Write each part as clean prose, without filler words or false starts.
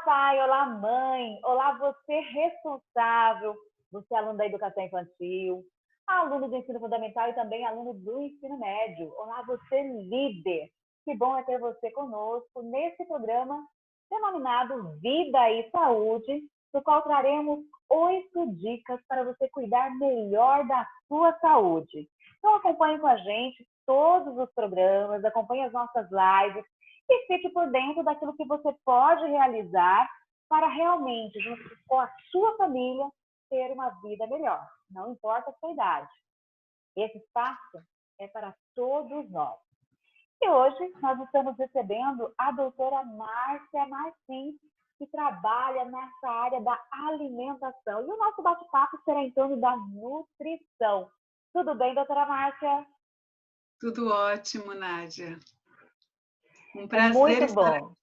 pai, olá, mãe, olá, você responsável, você é aluno da educação infantil, aluno do ensino fundamental e também aluno do ensino médio. Olá, você líder. Que bom é ter você conosco nesse programa denominado Vida e Saúde, no qual traremos 8 dicas para você cuidar melhor da sua saúde. Então acompanhe com a gente todos os programas, acompanhe as nossas lives e fique por dentro daquilo que você pode realizar para realmente, junto com a sua família, ter uma vida melhor. Não importa a sua idade. Esse espaço é para todos nós. E hoje nós estamos recebendo a doutora Márcia Martins, que trabalha nessa área da alimentação. E o nosso bate-papo será em torno da nutrição. Tudo bem, doutora Márcia? Tudo ótimo, Nádia. Um É prazer muito estar aqui. bom.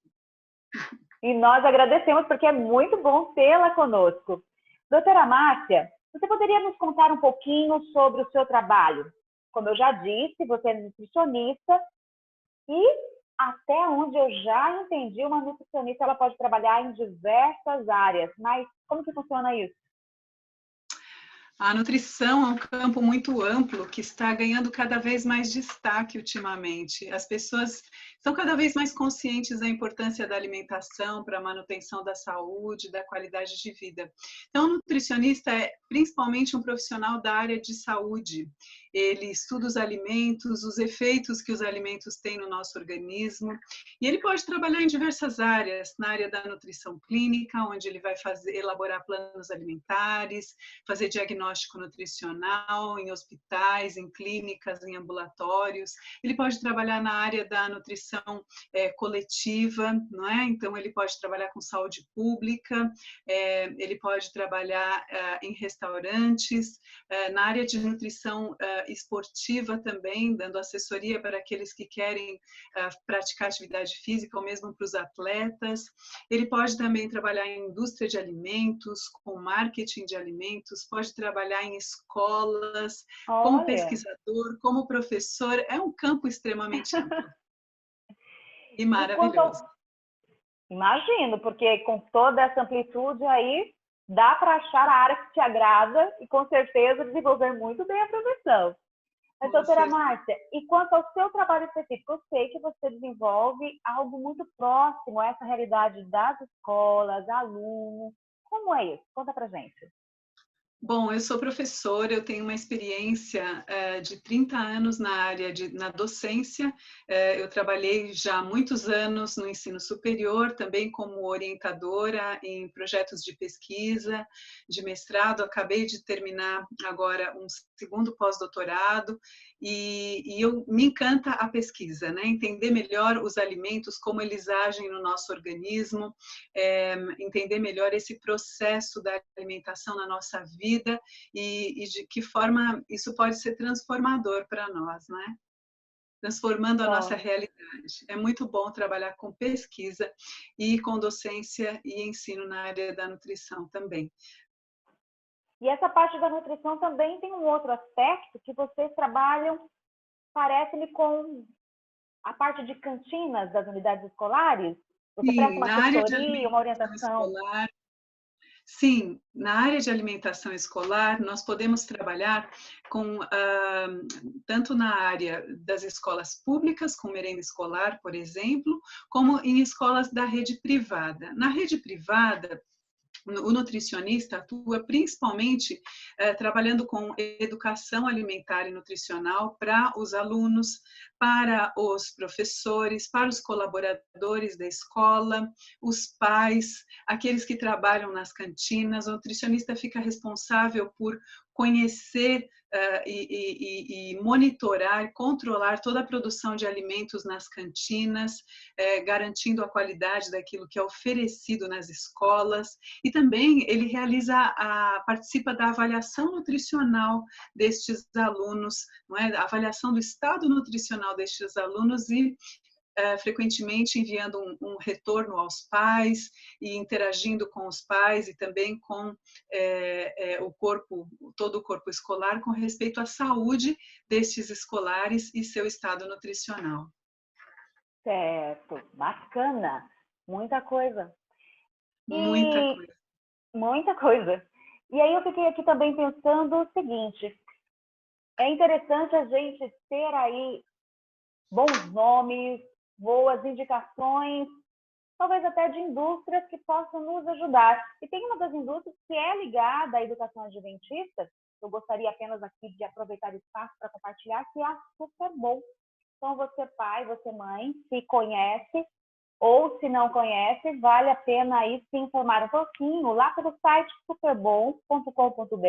E nós agradecemos porque é muito bom tê-la conosco. Doutora Márcia, você poderia nos contar um pouquinho sobre o seu trabalho? Como eu já disse, você é nutricionista e até onde eu já entendi, uma nutricionista ela pode trabalhar em diversas áreas. Mas como que funciona isso? A nutrição é um campo muito amplo que está ganhando cada vez mais destaque ultimamente. As pessoas estão cada vez mais conscientes da importância da alimentação para a manutenção da saúde, da qualidade de vida. Então, o nutricionista é principalmente um profissional da área de saúde. Ele estuda os alimentos, os efeitos que os alimentos têm no nosso organismo, e ele pode trabalhar em diversas áreas, na área da nutrição clínica, onde ele vai elaborar planos alimentares, fazer diagnóstico nutricional em hospitais, em clínicas, em ambulatórios. Ele pode trabalhar na área da nutrição coletiva, não é? Então ele pode trabalhar com saúde pública, ele pode trabalhar em restaurantes, na área de nutrição esportiva também, dando assessoria para aqueles que querem praticar atividade física ou mesmo para os atletas. Ele pode também trabalhar em indústria de alimentos, com marketing de alimentos, pode trabalhar em escolas, como Olha, pesquisador, como professor. É um campo extremamente amplo e e quanto ao... maravilhoso. Imagino, porque com toda essa amplitude aí, dá para achar a área que te agrada e com certeza desenvolver muito bem a profissão. Mas, Com doutora certeza. Márcia, e quanto ao seu trabalho específico, eu sei que você desenvolve algo muito próximo a essa realidade das escolas, alunos. Como é isso? Conta pra gente. Bom, eu sou professora, eu tenho uma experiência de 30 anos na área na docência. Eu trabalhei já há muitos anos no ensino superior, também como orientadora em projetos de pesquisa, de mestrado. Acabei de terminar agora um segundo pós-doutorado e me encanta a pesquisa, né? Entender melhor os alimentos, como eles agem no nosso organismo, entender melhor esse processo da alimentação na nossa vida e de que forma isso pode ser transformador para nós, né? Transformando a nossa Ó, realidade. É muito bom trabalhar com pesquisa e com docência e ensino na área da nutrição também. e essa parte da nutrição também tem um outro aspecto que vocês trabalham, parece-me, com a parte de cantinas das unidades escolares. Você presta Sim, uma na área de assessoria, uma alimentação orientação. escolar, sim, na área de alimentação escolar, nós podemos trabalhar com, tanto na área das escolas públicas, com merenda escolar, por exemplo, como em escolas da rede privada. Na rede privada, o nutricionista atua principalmente trabalhando com educação alimentar e nutricional para os alunos, para os professores, para os colaboradores da escola, os pais, aqueles que trabalham nas cantinas. O nutricionista fica responsável por conhecer e monitorar, controlar toda a produção de alimentos nas cantinas, garantindo a qualidade daquilo que é oferecido nas escolas. E também ele participa da avaliação nutricional destes alunos, não é? A avaliação do estado nutricional destes alunos e frequentemente enviando um retorno aos pais e interagindo com os pais e também com todo o corpo escolar com respeito à saúde destes escolares e seu estado nutricional. Certo, bacana, muita coisa. Muita E coisa. muita coisa. E aí eu fiquei aqui também pensando o seguinte, é interessante a gente ter aí bons nomes, boas indicações, talvez até de indústrias que possam nos ajudar. E tem uma das indústrias que é ligada à educação adventista, eu gostaria apenas aqui de aproveitar o espaço para compartilhar, que é a Superbom. Então, você pai, você mãe, se conhece ou se não conhece, vale a pena aí se informar um pouquinho lá pelo site superbom.com.br,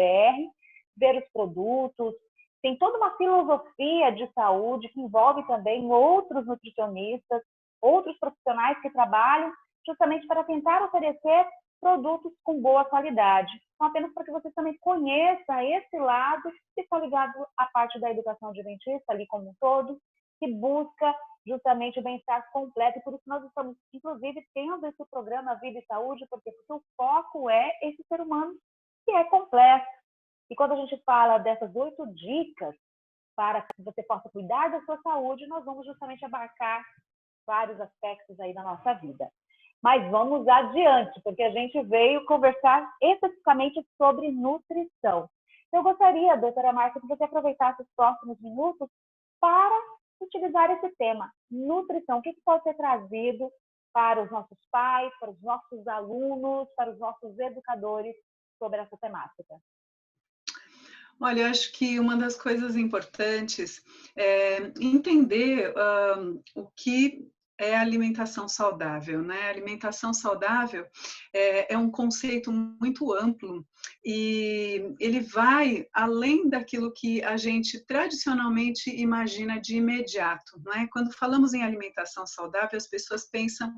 ver os produtos. Tem toda uma filosofia de saúde que envolve também outros nutricionistas, outros profissionais que trabalham justamente para tentar oferecer produtos com boa qualidade. Então, apenas para que você também conheça esse lado que está ligado à parte da educação adventista, ali como um todo, que busca justamente o bem-estar completo. E por isso nós estamos, inclusive, tendo esse programa Vida e Saúde, porque o foco é esse ser humano que é completo. E quando a gente fala dessas 8 dicas para que você possa cuidar da sua saúde, nós vamos justamente abarcar vários aspectos aí da nossa vida. Mas vamos adiante, porque a gente veio conversar especificamente sobre nutrição. Eu gostaria, doutora Márcia, que você aproveitasse os próximos minutos para utilizar esse tema, nutrição. O que pode ser trazido para os nossos pais, para os nossos alunos, para os nossos educadores sobre essa temática? Olha, eu acho que uma das coisas importantes é entender o que é alimentação saudável, né? Alimentação saudável é um conceito muito amplo e ele vai além daquilo que a gente tradicionalmente imagina de imediato, não é? Quando falamos em alimentação saudável, as pessoas pensam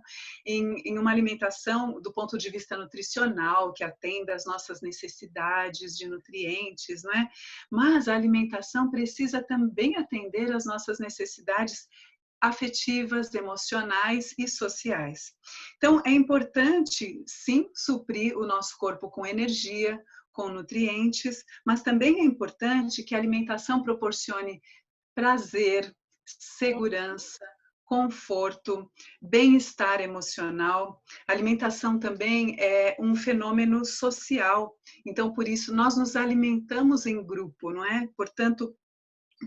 em uma alimentação do ponto de vista nutricional, que atenda às nossas necessidades de nutrientes, não é? Mas a alimentação precisa também atender às nossas necessidades afetivas, emocionais e sociais. Então, é importante, sim, suprir o nosso corpo com energia, com nutrientes, mas também é importante que a alimentação proporcione prazer, segurança, conforto, bem-estar emocional. A alimentação também é um fenômeno social. Então, por isso, nós nos alimentamos em grupo, não é? Portanto,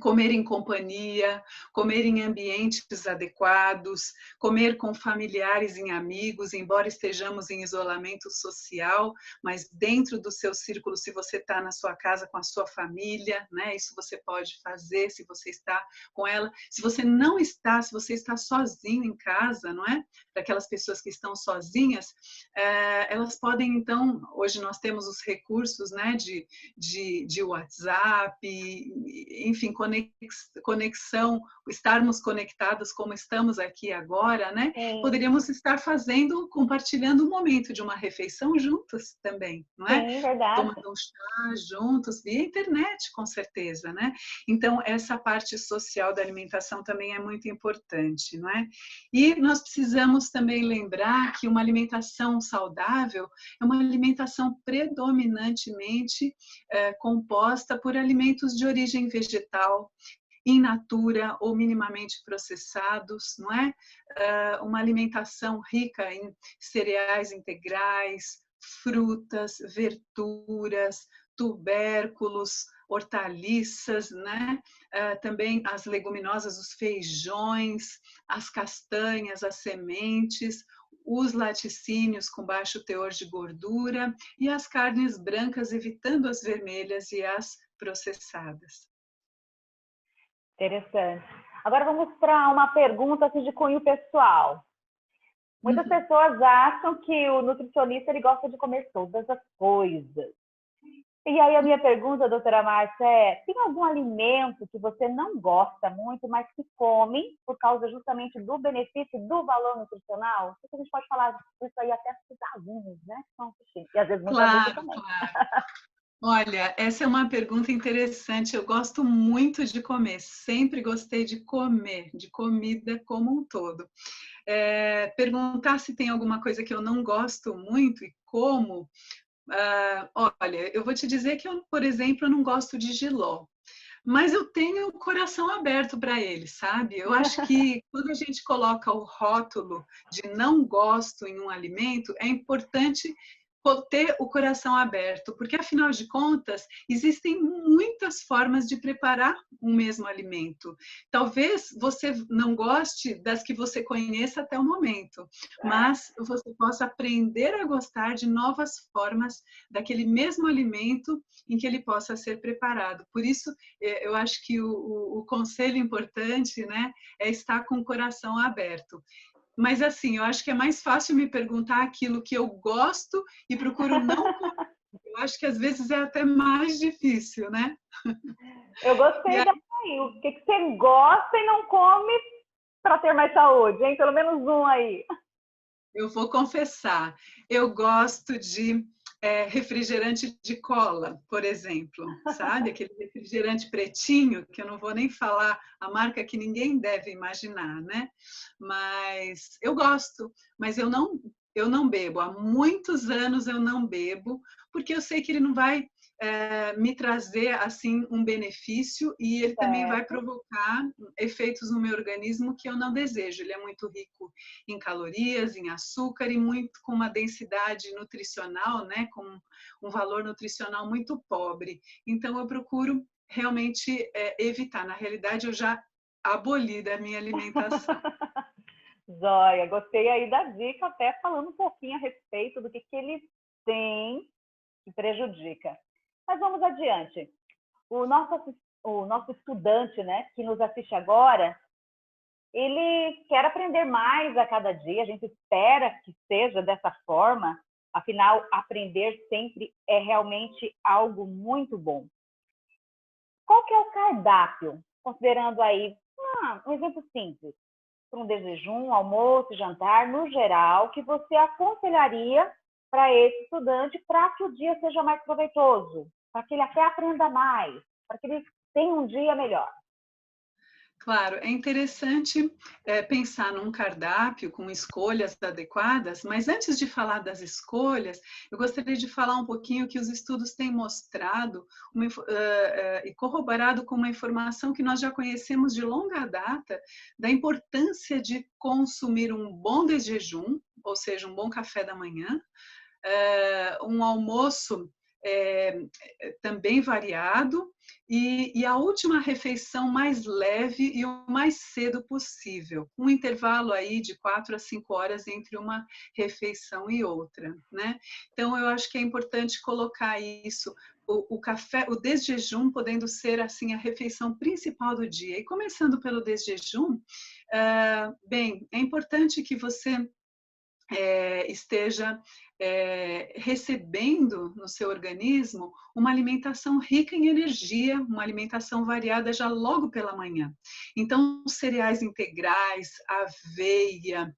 comer em companhia, comer em ambientes adequados, comer com familiares e amigos, embora estejamos em isolamento social, mas dentro do seu círculo, se você está na sua casa com a sua família, né, isso você pode fazer se você está com ela. Se você não está, se você está sozinho em casa, não é? Para aquelas pessoas que estão sozinhas, elas podem, então, hoje nós temos os recursos, né, de WhatsApp, enfim, conexão, estarmos conectados como estamos aqui agora, né? Sim. Poderíamos estar compartilhando um momento de uma refeição juntos também, não é? Sim, verdade. Tomando um chá juntos, via internet, com certeza, né? Então, essa parte social da alimentação também é muito importante, não é? E nós precisamos também lembrar que uma alimentação saudável é uma alimentação predominantemente composta por alimentos de origem vegetal, in natura ou minimamente processados, não é? Uma alimentação rica em cereais integrais, frutas, verduras, tubérculos, hortaliças, né? Também as leguminosas, os feijões, as castanhas, as sementes, os laticínios com baixo teor de gordura e as carnes brancas, evitando as vermelhas e as processadas. Interessante. Agora vamos para uma pergunta assim, de cunho pessoal. Muitas pessoas acham que o nutricionista ele gosta de comer todas as coisas. E aí a minha pergunta, doutora Márcia, tem algum alimento que você não gosta muito, mas que come por causa justamente do benefício e do valor nutricional? O que a gente pode falar disso aí até para os alunos, né? E às vezes muitos adultos também. Claro. Olha, essa é uma pergunta interessante. Eu gosto muito de comer, sempre gostei de comer, de comida como um todo. Perguntar se tem alguma coisa que eu não gosto muito e como. Olha, eu vou te dizer que eu, por exemplo, não gosto de jiló. mas eu tenho o coração aberto para ele, sabe? Eu acho que quando a gente coloca o rótulo de não gosto em um alimento, é importante ter o coração aberto, porque afinal de contas, existem muitas formas de preparar um mesmo alimento. Talvez você não goste das que você conheça até o momento, mas você possa aprender a gostar de novas formas daquele mesmo alimento em que ele possa ser preparado. Por isso, eu acho que o conselho importante, né, é estar com o coração aberto. Mas assim, eu acho que é mais fácil me perguntar aquilo que eu gosto e procuro não comer. Eu acho que às vezes é até mais difícil, né? Eu gostei daí. O que você gosta e não come para ter mais saúde, hein? Pelo menos um aí. Eu vou confessar, eu gosto de refrigerante de cola, por exemplo, sabe? Aquele refrigerante pretinho, que eu não vou nem falar a marca que ninguém deve imaginar, né? Mas eu gosto, mas eu não bebo. Há muitos anos eu não bebo, porque eu sei que ele não vai me trazer assim um benefício e ele também vai Certo. provocar efeitos no meu organismo que eu não desejo. Ele é muito rico em calorias, em açúcar e muito com uma densidade nutricional, né, com um valor nutricional muito pobre. Então eu procuro realmente evitar. Na realidade, eu já aboli da minha alimentação. Joia, gostei aí da dica, até falando um pouquinho a respeito do que ele tem que prejudica. Mas vamos adiante. O nosso estudante, né, que nos assiste agora, ele quer aprender mais a cada dia, a gente espera que seja dessa forma, afinal, aprender sempre é realmente algo muito bom. Qual que é o cardápio? Considerando aí um exemplo simples, para um desjejum, almoço, jantar, no geral, que você aconselharia para esse estudante para que o dia seja mais proveitoso, para que ele até aprenda mais, para que ele tenha um dia melhor? Claro, é interessante pensar num cardápio com escolhas adequadas, mas antes de falar das escolhas, eu gostaria de falar um pouquinho que os estudos têm mostrado e corroborado com uma informação que nós já conhecemos de longa data, da importância de consumir um bom desjejum, ou seja, um bom café da manhã, um almoço também variado e a última refeição mais leve e o mais cedo possível, um intervalo aí de 4 a 5 horas entre uma refeição e outra, né? Então eu acho que é importante colocar isso, o café, o desjejum podendo ser assim a refeição principal do dia. E começando pelo desjejum, bem, é importante que você esteja recebendo no seu organismo uma alimentação rica em energia, uma alimentação variada já logo pela manhã. Então, cereais integrais, aveia,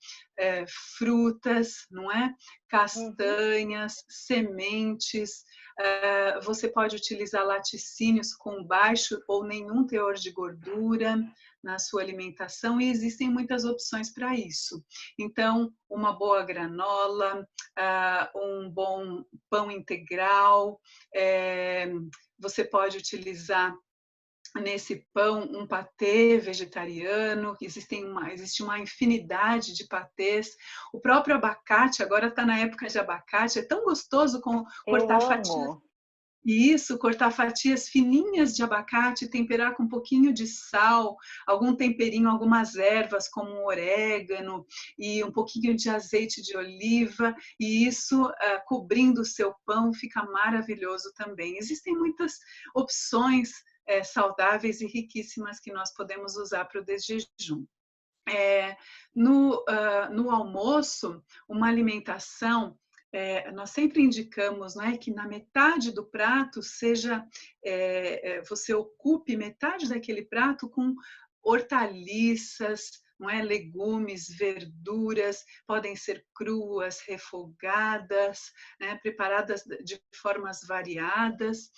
frutas, não é? Uhum. Castanhas, sementes. Você pode utilizar laticínios com baixo ou nenhum teor de gordura na sua alimentação e existem muitas opções para isso. Então, uma boa granola, um bom pão integral, você pode utilizar nesse pão um patê vegetariano, existe uma infinidade de patês. O próprio abacate, agora está na época de abacate, é tão gostoso Eu cortar fatias. amo. E isso, cortar fatias fininhas de abacate, temperar com um pouquinho de sal, algum temperinho, algumas ervas como um orégano e um pouquinho de azeite de oliva, e isso cobrindo o seu pão fica maravilhoso também. Existem muitas opções saudáveis e riquíssimas que nós podemos usar para o desjejum. No almoço, uma alimentação, nós sempre indicamos, não é, que na metade do prato seja, você ocupe metade daquele prato com hortaliças, não é? Legumes, verduras, podem ser cruas, refogadas, né? Preparadas de formas variadas,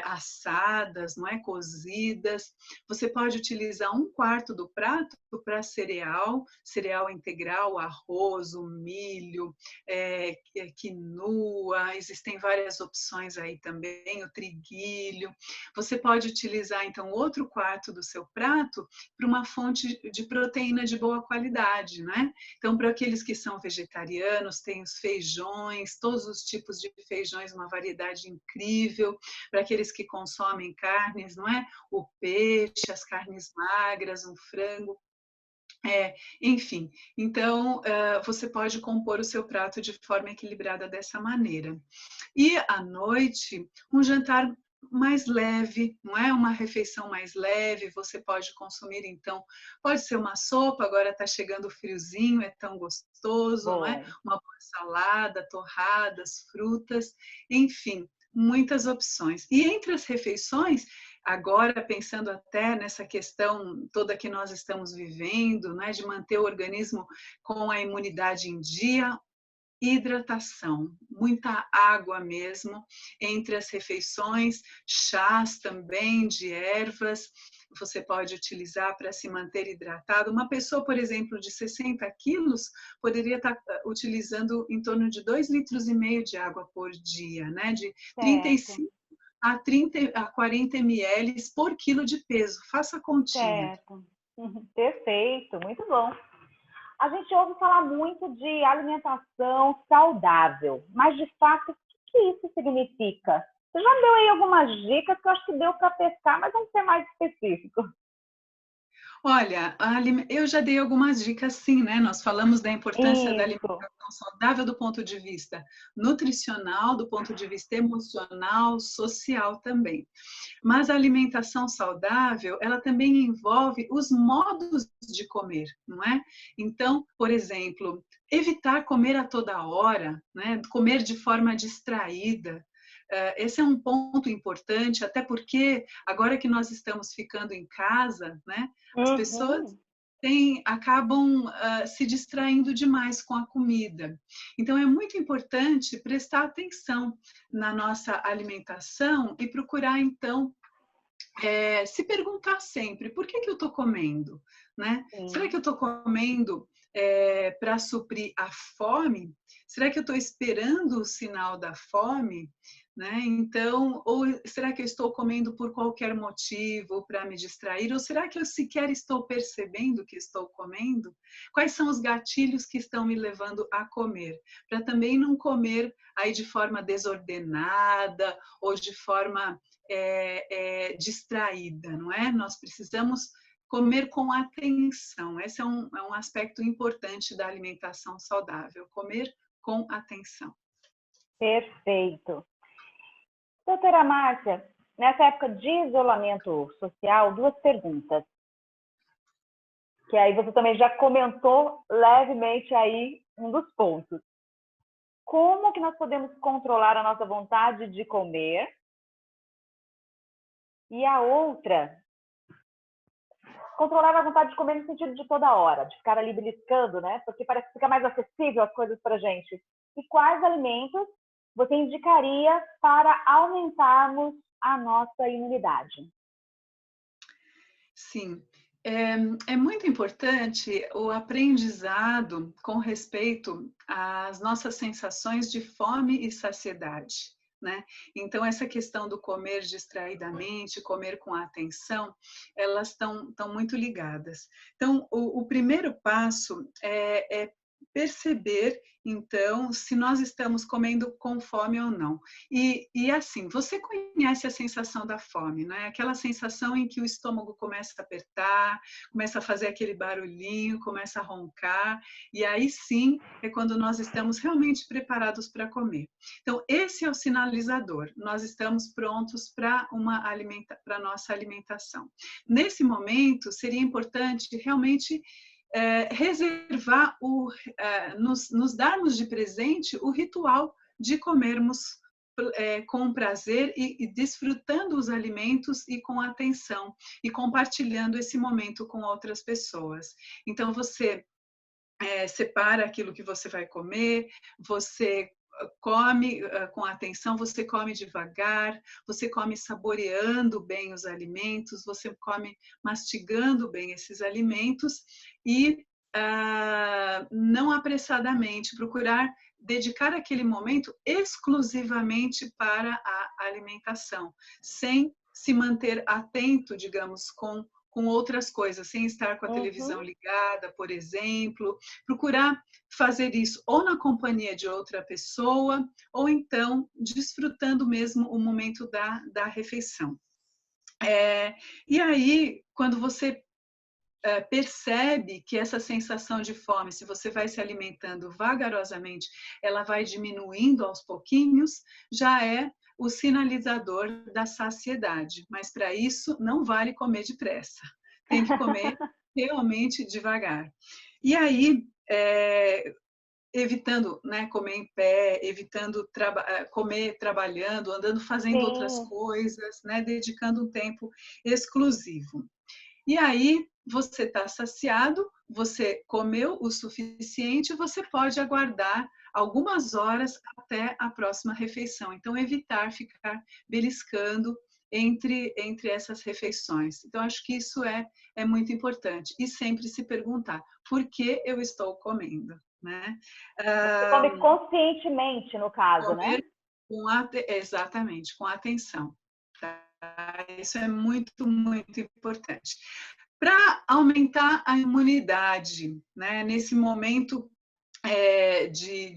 assadas, não é? Cozidas. Você pode utilizar 1/4 do prato para cereal, cereal integral, arroz, o milho, quinoa, existem várias opções aí também, o triguilho. Você pode utilizar, então, outro quarto do seu prato para uma fonte de proteína de boa qualidade, né? Então, para aqueles que são vegetarianos, tem os feijões, todos os tipos de feijões, uma variedade incrível. Para aqueles que consomem carnes, não é? O peixe, as carnes magras, um frango. Enfim, então você pode compor o seu prato de forma equilibrada dessa maneira. E à noite, um jantar mais leve, não é? Uma refeição mais leve, você pode consumir, então, pode ser uma sopa, agora está chegando o friozinho, é tão gostoso, não é? Bom, Uma boa salada, torradas, frutas, enfim, muitas opções. E entre as refeições, agora pensando até nessa questão toda que nós estamos vivendo, né, de manter o organismo com a imunidade em dia, hidratação, muita água mesmo entre as refeições, chás também de ervas, você pode utilizar para se manter hidratado. Uma pessoa, por exemplo, de 60 quilos, poderia estar utilizando em torno de 2,5 litros de água por dia, né? De certo, 35 a 40 ml por quilo de peso. Faça a continha. certo. Perfeito, muito bom. A gente ouve falar muito de alimentação saudável, mas de fato, o que isso significa? Você já deu aí algumas dicas que eu acho que deu para pescar, mas vamos ser mais específico. Olha, eu já dei algumas dicas sim, né? Nós falamos da importância da Isso, alimentação saudável do ponto de vista nutricional, do ponto de vista emocional, social também. Mas a alimentação saudável, ela também envolve os modos de comer, não é? Então, por exemplo, evitar comer a toda hora, né? Comer de forma distraída. Esse é um ponto importante, até porque agora que nós estamos ficando em casa, né? As pessoas uhum, acabam se distraindo demais com a comida. Então, é muito importante prestar atenção na nossa alimentação e procurar, então, se perguntar sempre, por que eu estou comendo? Né? Será que eu sim, estou comendo para suprir a fome? Será que eu estou esperando o sinal da fome? Né? Então, ou será que eu estou comendo por qualquer motivo para me distrair? Ou será que eu sequer estou percebendo que estou comendo? Quais são os gatilhos que estão me levando a comer? Para também não comer aí de forma desordenada ou de forma distraída, não é? Nós precisamos comer com atenção. Esse é um aspecto importante da alimentação saudável, comer com atenção. perfeito. Doutora Márcia, nessa época de isolamento social, duas perguntas, que aí você também já comentou levemente aí um dos pontos. Como que nós podemos controlar a nossa vontade de comer? E a outra, controlar a vontade de comer no sentido de toda hora, de ficar ali beliscando, né? Porque parece que fica mais acessível as coisas para a gente. E quais alimentos você indicaria para aumentarmos a nossa imunidade? Sim, é muito importante o aprendizado com respeito às nossas sensações de fome e saciedade. Né? Então, essa questão do comer distraidamente, comer com atenção, elas estão muito ligadas. Então, o primeiro passo é perceber, então, se nós estamos comendo com fome ou não. E assim, você conhece a sensação da fome, não é? Aquela sensação em que o estômago começa a apertar, começa a fazer aquele barulhinho, começa a roncar, e aí sim é quando nós estamos realmente preparados para comer. Então, esse é o sinalizador. Nós estamos prontos para a nossa alimentação. Nesse momento, seria importante realmente reservar, nos darmos de presente o ritual de comermos com prazer e desfrutando os alimentos e com atenção e compartilhando esse momento com outras pessoas. Então você separa aquilo que você vai comer, você come com atenção, você come devagar, você come saboreando bem os alimentos, você come mastigando bem esses alimentos e não apressadamente, procurar dedicar aquele momento exclusivamente para a alimentação, sem se manter atento, digamos, com outras coisas, sem estar com a televisão ligada, por exemplo, procurar fazer isso ou na companhia de outra pessoa, ou então desfrutando mesmo o momento da refeição. E aí, quando você percebe que essa sensação de fome, se você vai se alimentando vagarosamente, ela vai diminuindo aos pouquinhos, já é o sinalizador da saciedade. Mas para isso não vale comer depressa, tem que comer realmente devagar. E aí, evitando, né, comer em pé, evitando comer trabalhando, andando, fazendo outras coisas, né, dedicando um tempo exclusivo. E aí, você está saciado, você comeu o suficiente, você pode aguardar algumas horas até a próxima refeição. Então, evitar ficar beliscando entre essas refeições. Então, acho que isso é muito importante. E sempre se perguntar, por que eu estou comendo? Né? Você come conscientemente, no caso, né? Exatamente, com atenção. Tá? Isso é muito, muito importante. Para aumentar a imunidade, né? Nesse momento de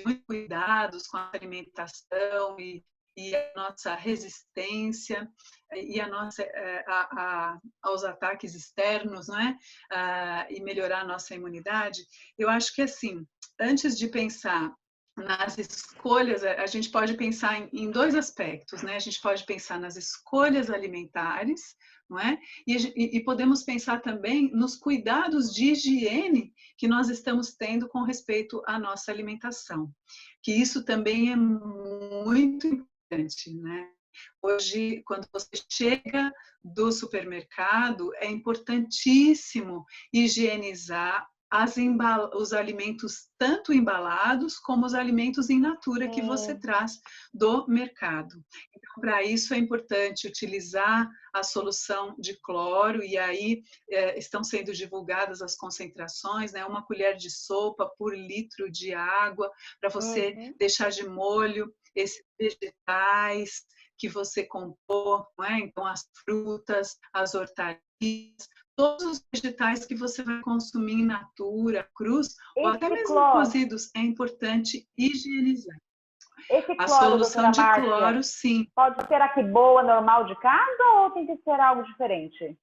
muitos cuidados com a alimentação e a nossa resistência e a nossa aos ataques externos, né? E melhorar a nossa imunidade, eu acho que assim, antes de pensar nas escolhas, a gente pode pensar em dois aspectos, né? A gente pode pensar nas escolhas alimentares, não é? E podemos pensar também nos cuidados de higiene que nós estamos tendo com respeito à nossa alimentação, que isso também é muito importante, né? Hoje, quando você chega do supermercado, é importantíssimo higienizar os alimentos tanto embalados como os alimentos in natura que você traz do mercado. Então, para isso é importante utilizar a solução de cloro, e aí estão sendo divulgadas as concentrações, né? 1 colher de sopa por litro de água, para você deixar de molho esses vegetais que você comprou, não é? Então as frutas, as hortaliças, todos os vegetais que você vai consumir in natura, crus, ou até mesmo cozidos, é importante higienizar. Esse A cloro, solução doutora de Márcia, cloro, sim. pode ser a que boa normal de casa ou tem que ser algo diferente?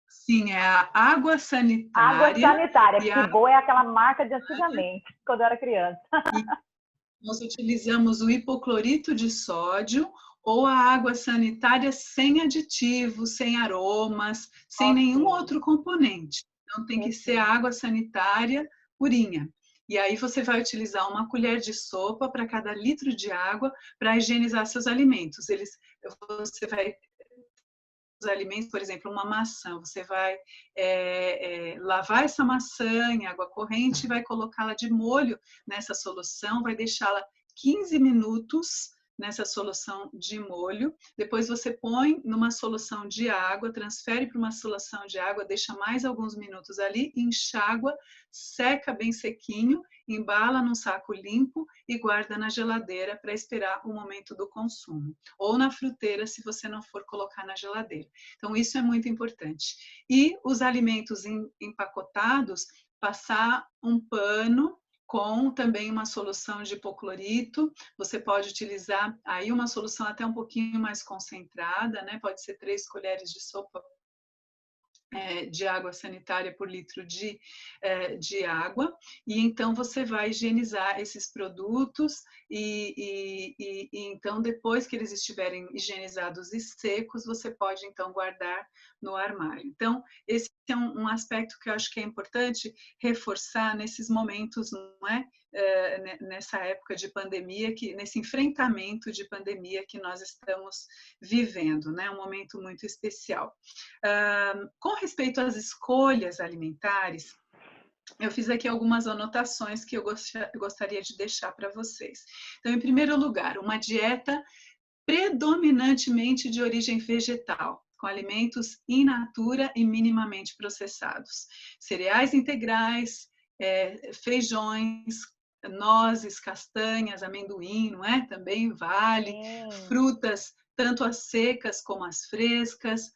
Sim, é a água sanitária. Água sanitária, que boa é aquela marca de antigamente, quando eu era criança. E nós utilizamos o hipoclorito de sódio ou a água sanitária sem aditivos, sem aromas, sem nenhum outro componente. Então, tem que ser a água sanitária purinha. E aí você vai utilizar 1 colher de sopa para cada litro de água para higienizar seus alimentos. Você vai os alimentos, por exemplo, uma maçã, você vai lavar essa maçã em água corrente e vai colocá-la de molho nessa solução, vai deixá-la 15 minutos nessa solução de molho, depois você põe numa solução de água, transfere para uma solução de água, deixa mais alguns minutos ali, enxágua, seca bem sequinho, embala num saco limpo e guarda na geladeira para esperar o momento do consumo. Ou na fruteira, se você não for colocar na geladeira. Então, isso é muito importante. E os alimentos empacotados, passar um pano com também uma solução de hipoclorito. Você pode utilizar aí uma solução até um pouquinho mais concentrada, né? Pode ser 3 colheres de sopa de água sanitária por litro de água, e então você vai higienizar esses produtos e então depois que eles estiverem higienizados e secos, você pode então guardar no armário. Então, esse é um aspecto que eu acho que é importante reforçar nesses momentos, não é? nessa época de pandemia, nesse enfrentamento de pandemia que nós estamos vivendo, né? Um momento muito especial. Com respeito às escolhas alimentares, eu fiz aqui algumas anotações que eu gostaria de deixar para vocês. Então, em primeiro lugar, uma dieta predominantemente de origem vegetal, com alimentos in natura e minimamente processados. Cereais integrais, feijões, nozes, castanhas, amendoim, não é? Também vale. Frutas, tanto as secas como as frescas,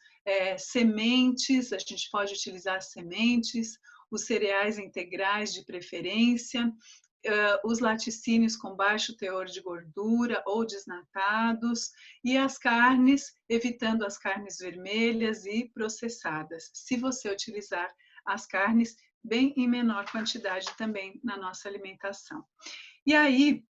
sementes, a gente pode utilizar sementes, os cereais integrais de preferência, os laticínios com baixo teor de gordura ou desnatados, e as carnes, evitando as carnes vermelhas e processadas, se você utilizar as carnes bem em menor quantidade também na nossa alimentação. E aí,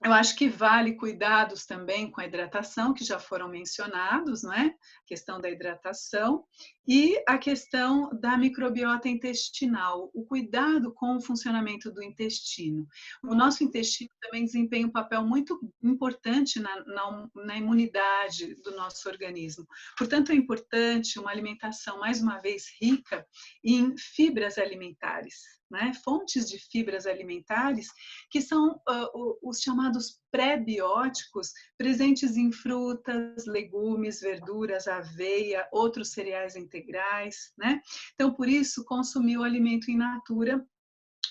eu acho que vale cuidados também com a hidratação, que já foram mencionados, não é? A questão da hidratação e a questão da microbiota intestinal, o cuidado com o funcionamento do intestino. O nosso intestino também desempenha um papel muito importante na imunidade do nosso organismo. Portanto, é importante uma alimentação, mais uma vez, rica em fibras alimentares, né? Fontes de fibras alimentares, que são os chamados pré-bióticos, presentes em frutas, legumes, verduras, aveia, outros cereais integrais, né? Então, por isso, consumir o alimento in natura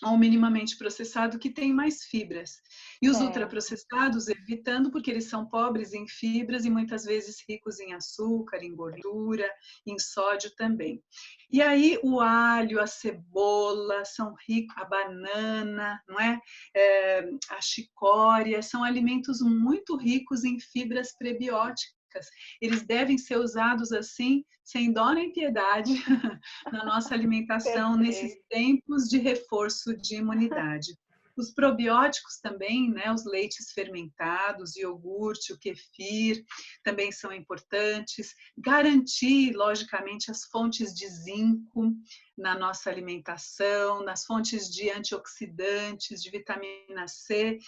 ou minimamente processado, que tem mais fibras. E os ultraprocessados, evitando, porque eles são pobres em fibras e muitas vezes ricos em açúcar, em gordura, em sódio também. E aí o alho, a cebola, são ricos, a banana, não é? A chicória, são alimentos muito ricos em fibras prebióticas. Eles devem ser usados assim, sem dó nem piedade, na nossa alimentação, nesses tempos de reforço de imunidade. Os probióticos também, né, os leites fermentados, iogurte, o kefir, também são importantes. Garantir, logicamente, as fontes de zinco na nossa alimentação, nas fontes de antioxidantes, de vitamina C,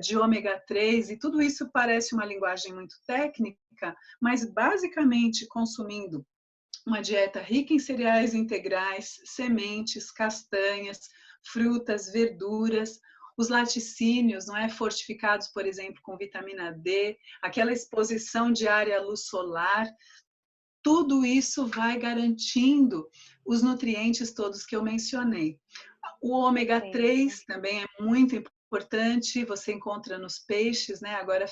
de ômega 3, e tudo isso parece uma linguagem muito técnica, mas basicamente consumindo uma dieta rica em cereais integrais, sementes, castanhas, frutas, verduras, os laticínios, não é, fortificados, por exemplo, com vitamina D, aquela exposição diária à luz solar, tudo isso vai garantindo os nutrientes todos que eu mencionei. O ômega 3 também é muito importante, você encontra nos peixes, né? Agora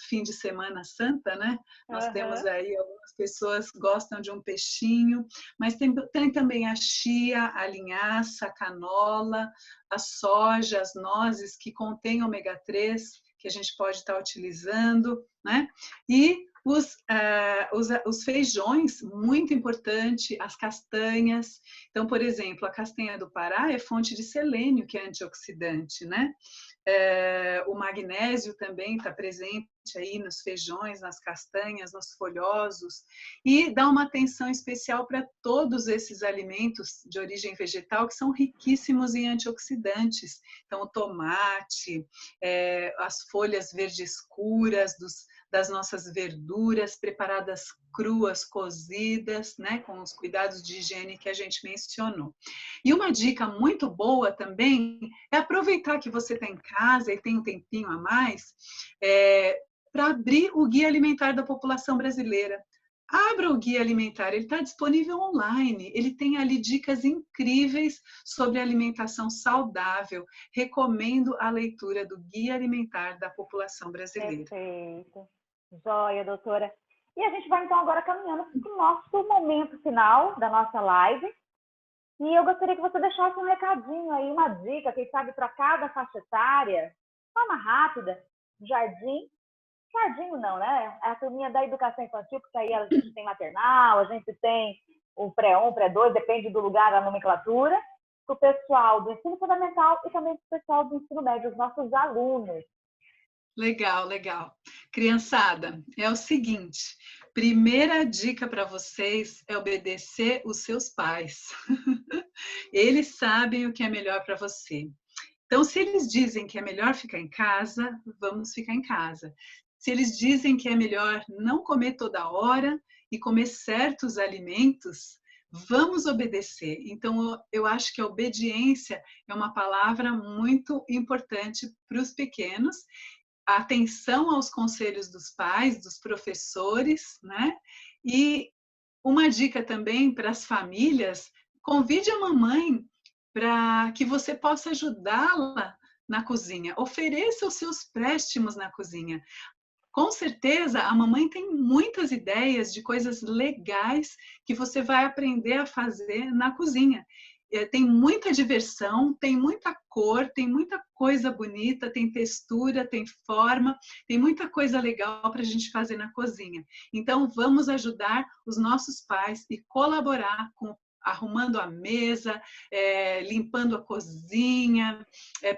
fim de semana santa, né? Nós temos aí, algumas pessoas gostam de um peixinho, mas tem também a chia, a linhaça, a canola, a soja, as nozes que contêm ômega 3, que a gente pode estar utilizando, né? E os feijões, muito importante, as castanhas. Então, por exemplo, a castanha do Pará é fonte de selênio, que é antioxidante, né? O magnésio também está presente aí nos feijões, nas castanhas, nos folhosos, e dá uma atenção especial para todos esses alimentos de origem vegetal que são riquíssimos em antioxidantes. Então, o tomate, as folhas verde escuras das nossas verduras preparadas cruas, cozidas, né, com os cuidados de higiene que a gente mencionou. E uma dica muito boa também é aproveitar que você está em casa e tem um tempinho a mais, para abrir o Guia Alimentar da População Brasileira. Abra o Guia Alimentar, ele está disponível online, ele tem ali dicas incríveis sobre alimentação saudável. Recomendo a leitura do Guia Alimentar da População Brasileira. Perfeito. Joia, doutora. E a gente vai então agora caminhando para o nosso momento final da nossa live. E eu gostaria que você deixasse um recadinho aí, uma dica, quem sabe, para cada faixa etária, forma rápida, jardim não, né? É a turminha da educação infantil, porque aí a gente tem maternal, a gente tem o pré-1, pré-2, depende do lugar, da nomenclatura, para o pessoal do ensino fundamental e também para o pessoal do ensino médio, os nossos alunos. Legal, legal. Criançada, é o seguinte, primeira dica para vocês é obedecer os seus pais. Eles sabem o que é melhor para você. Então, se eles dizem que é melhor ficar em casa, vamos ficar em casa. Se eles dizem que é melhor não comer toda hora e comer certos alimentos, vamos obedecer. Então, eu acho que a obediência é uma palavra muito importante para os pequenos. A atenção aos conselhos dos pais, dos professores, né? E uma dica também para as famílias, convide a mamãe para que você possa ajudá-la na cozinha. Ofereça os seus préstimos na cozinha. Com certeza, a mamãe tem muitas ideias de coisas legais que você vai aprender a fazer na cozinha. Tem muita diversão, tem muita cor, tem muita coisa bonita, tem textura, tem forma, tem muita coisa legal para a gente fazer na cozinha. Então, vamos ajudar os nossos pais e colaborar com arrumando a mesa, limpando a cozinha,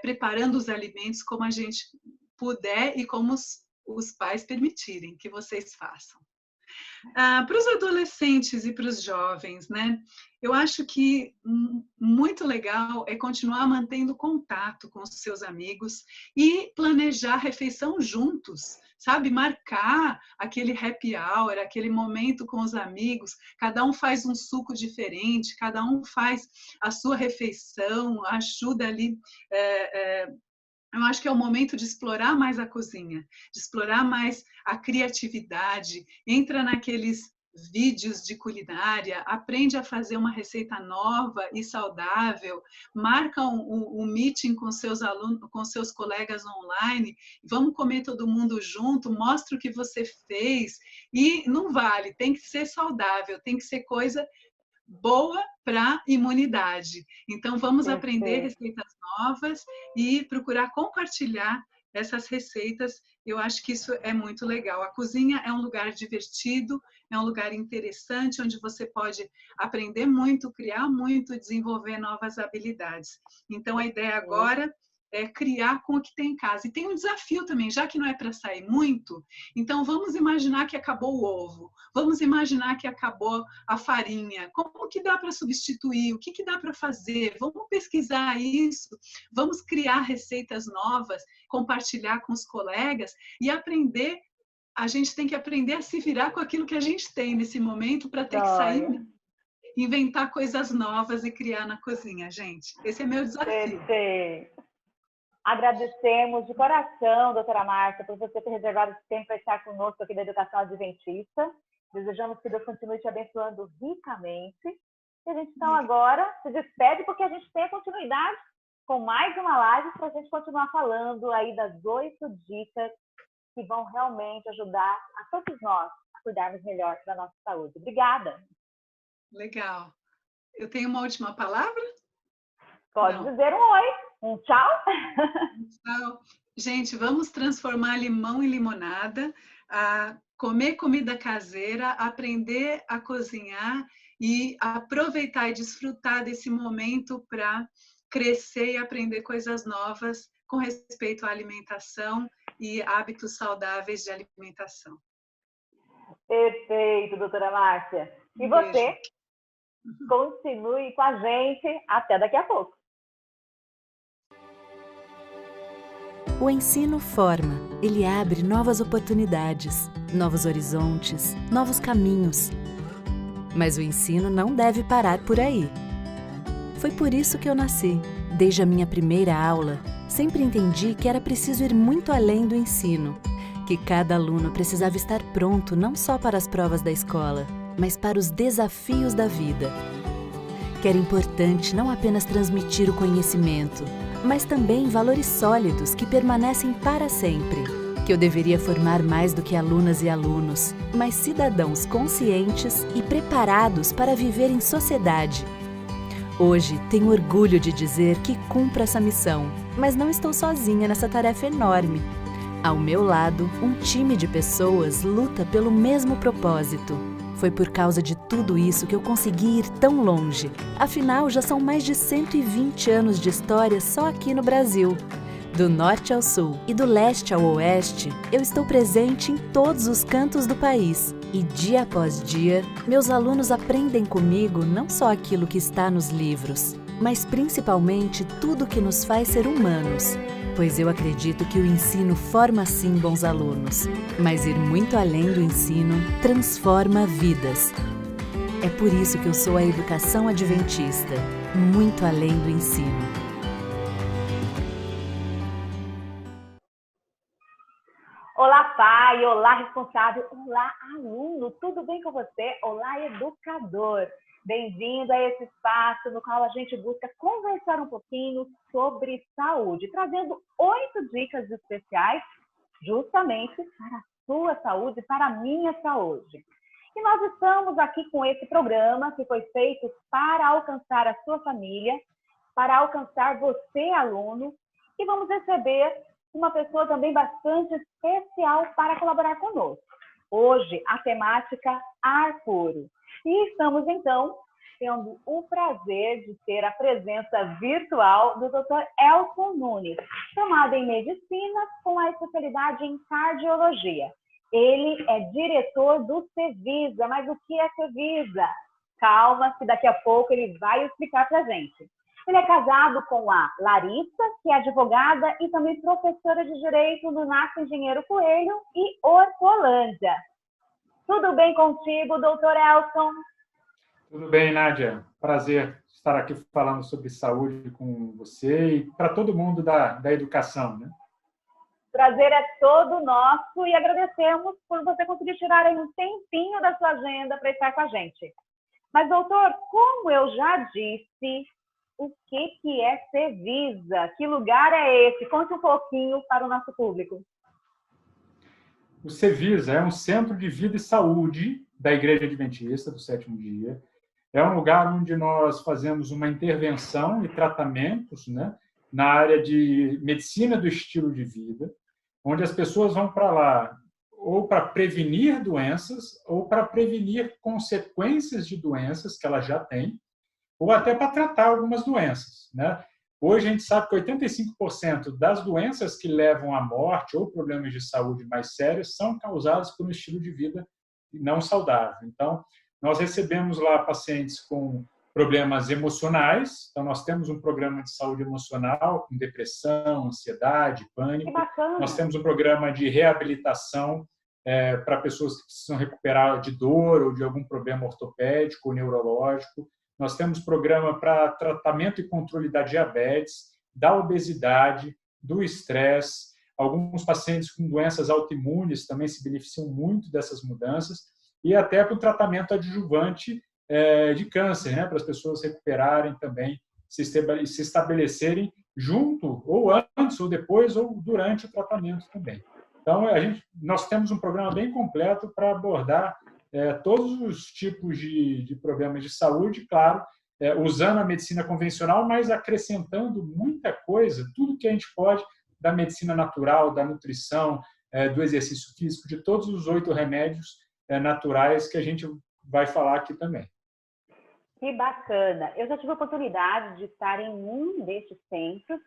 preparando os alimentos como a gente puder e como os pais permitirem que vocês façam. Para os adolescentes e para os jovens, né? Eu acho que muito legal é continuar mantendo contato com os seus amigos e planejar a refeição juntos, sabe? Marcar aquele happy hour, aquele momento com os amigos, cada um faz um suco diferente, cada um faz a sua refeição, ajuda ali. Eu acho que é o momento de explorar mais a cozinha, de explorar mais a criatividade, entra naqueles vídeos de culinária, aprende a fazer uma receita nova e saudável, marca um meeting com seus alunos, com seus colegas online, vamos comer todo mundo junto, mostra o que você fez, e não vale, tem que ser saudável, tem que ser coisa boa para imunidade. Então, vamos aprender receitas novas e procurar compartilhar essas receitas. Eu acho que isso é muito legal. A cozinha é um lugar divertido, é um lugar interessante, onde você pode aprender muito, criar muito, desenvolver novas habilidades. Então, a ideia agora é criar com o que tem em casa. E tem um desafio também, já que não é para sair muito, então vamos imaginar que acabou o ovo, vamos imaginar que acabou a farinha, como que dá para substituir, o que que dá para fazer, vamos pesquisar isso, vamos criar receitas novas, compartilhar com os colegas e aprender. A gente tem que aprender a se virar com aquilo que a gente tem nesse momento para ter que sair, inventar coisas novas e criar na cozinha, gente. Esse é meu desafio. Agradecemos de coração, doutora Márcia, por você ter reservado esse tempo para estar conosco aqui da Educação Adventista. Desejamos que Deus continue te abençoando ricamente. E a gente, então, agora se despede, porque a gente tem a continuidade com mais uma live para a gente continuar falando aí das 8 dicas que vão realmente ajudar a todos nós a cuidarmos melhor da nossa saúde. Obrigada. Legal. Eu tenho uma última palavra? Pode dizer um oi. Um tchau? Tchau. Gente, vamos transformar limão em limonada, comer comida caseira, aprender a cozinhar e aproveitar e desfrutar desse momento para crescer e aprender coisas novas com respeito à alimentação e hábitos saudáveis de alimentação. Perfeito, doutora Márcia. E você, continue com a gente. Até daqui a pouco. O ensino forma, ele abre novas oportunidades, novos horizontes, novos caminhos. Mas o ensino não deve parar por aí. Foi por isso que eu nasci. Desde a minha primeira aula, sempre entendi que era preciso ir muito além do ensino, que cada aluno precisava estar pronto não só para as provas da escola, mas para os desafios da vida. Que era importante não apenas transmitir o conhecimento, mas também valores sólidos que permanecem para sempre. Que eu deveria formar mais do que alunas e alunos, mas cidadãos conscientes e preparados para viver em sociedade. Hoje, tenho orgulho de dizer que cumpro essa missão, mas não estou sozinha nessa tarefa enorme. Ao meu lado, um time de pessoas luta pelo mesmo propósito. Foi por causa de tudo isso que eu consegui ir tão longe. Afinal, já são mais de 120 anos de história só aqui no Brasil. Do norte ao sul e do leste ao oeste, eu estou presente em todos os cantos do país. E dia após dia, meus alunos aprendem comigo não só aquilo que está nos livros, mas principalmente tudo que nos faz ser humanos. Pois eu acredito que o ensino forma sim bons alunos, mas ir muito além do ensino transforma vidas. É por isso que eu sou a educação adventista, muito além do ensino. Olá, pai! Olá, responsável! Olá, aluno! Tudo bem com você? Olá, educador! Bem-vindo a esse espaço no qual a gente busca conversar um pouquinho sobre saúde, trazendo 8 dicas especiais justamente para a sua saúde, para a minha saúde. E nós estamos aqui com esse programa que foi feito para alcançar a sua família, para alcançar você, aluno, e vamos receber uma pessoa também bastante especial para colaborar conosco. Hoje, a temática ar puro. E estamos, então, tendo o prazer de ter a presença virtual do Dr. Elson Nunes, formado em Medicina com a especialidade em Cardiologia. Ele é diretor do Cevisa. Mas o que é Cevisa? Calma, que daqui a pouco ele vai explicar para a gente. Ele é casado com a Larissa, que é advogada e também professora de Direito no NAC Engenheiro Coelho e Hortolândia. Tudo bem contigo, doutor Elson? Tudo bem, Nádia. Prazer estar aqui falando sobre saúde com você e para todo mundo da educação, né? Prazer é todo nosso e agradecemos por você conseguir tirar aí um tempinho da sua agenda para estar com a gente. Mas, doutor, como eu já disse, o que é Cevisa? Que lugar é esse? Conte um pouquinho para o nosso público. O Cevisa é um centro de vida e saúde da Igreja Adventista do Sétimo Dia. É um lugar onde nós fazemos uma intervenção e tratamentos, né, na área de medicina do estilo de vida, onde as pessoas vão para lá ou para prevenir doenças ou para prevenir consequências de doenças que elas já têm, ou até para tratar algumas doenças, né? Hoje a gente sabe que 85% das doenças que levam à morte ou problemas de saúde mais sérios são causadas por um estilo de vida não saudável. Então, nós recebemos lá pacientes com problemas emocionais. Então, nós temos um programa de saúde emocional com depressão, ansiedade, pânico. Que bacana. Nós temos um programa de reabilitação para pessoas que precisam recuperar de dor ou de algum problema ortopédico ou neurológico. Nós temos programa para tratamento e controle da diabetes, da obesidade, do estresse. Alguns pacientes com doenças autoimunes também se beneficiam muito dessas mudanças. E até para o tratamento adjuvante de câncer, né? Para as pessoas recuperarem também, se estabelecerem junto, ou antes, ou depois, ou durante o tratamento também. Então, nós temos um programa bem completo para abordar todos os tipos de problemas de saúde, claro, usando a medicina convencional, mas acrescentando muita coisa, tudo que a gente pode da medicina natural, da nutrição, do exercício físico, de todos os 8 remédios naturais que a gente vai falar aqui também. Que bacana! Eu já tive a oportunidade de estar em um destes centros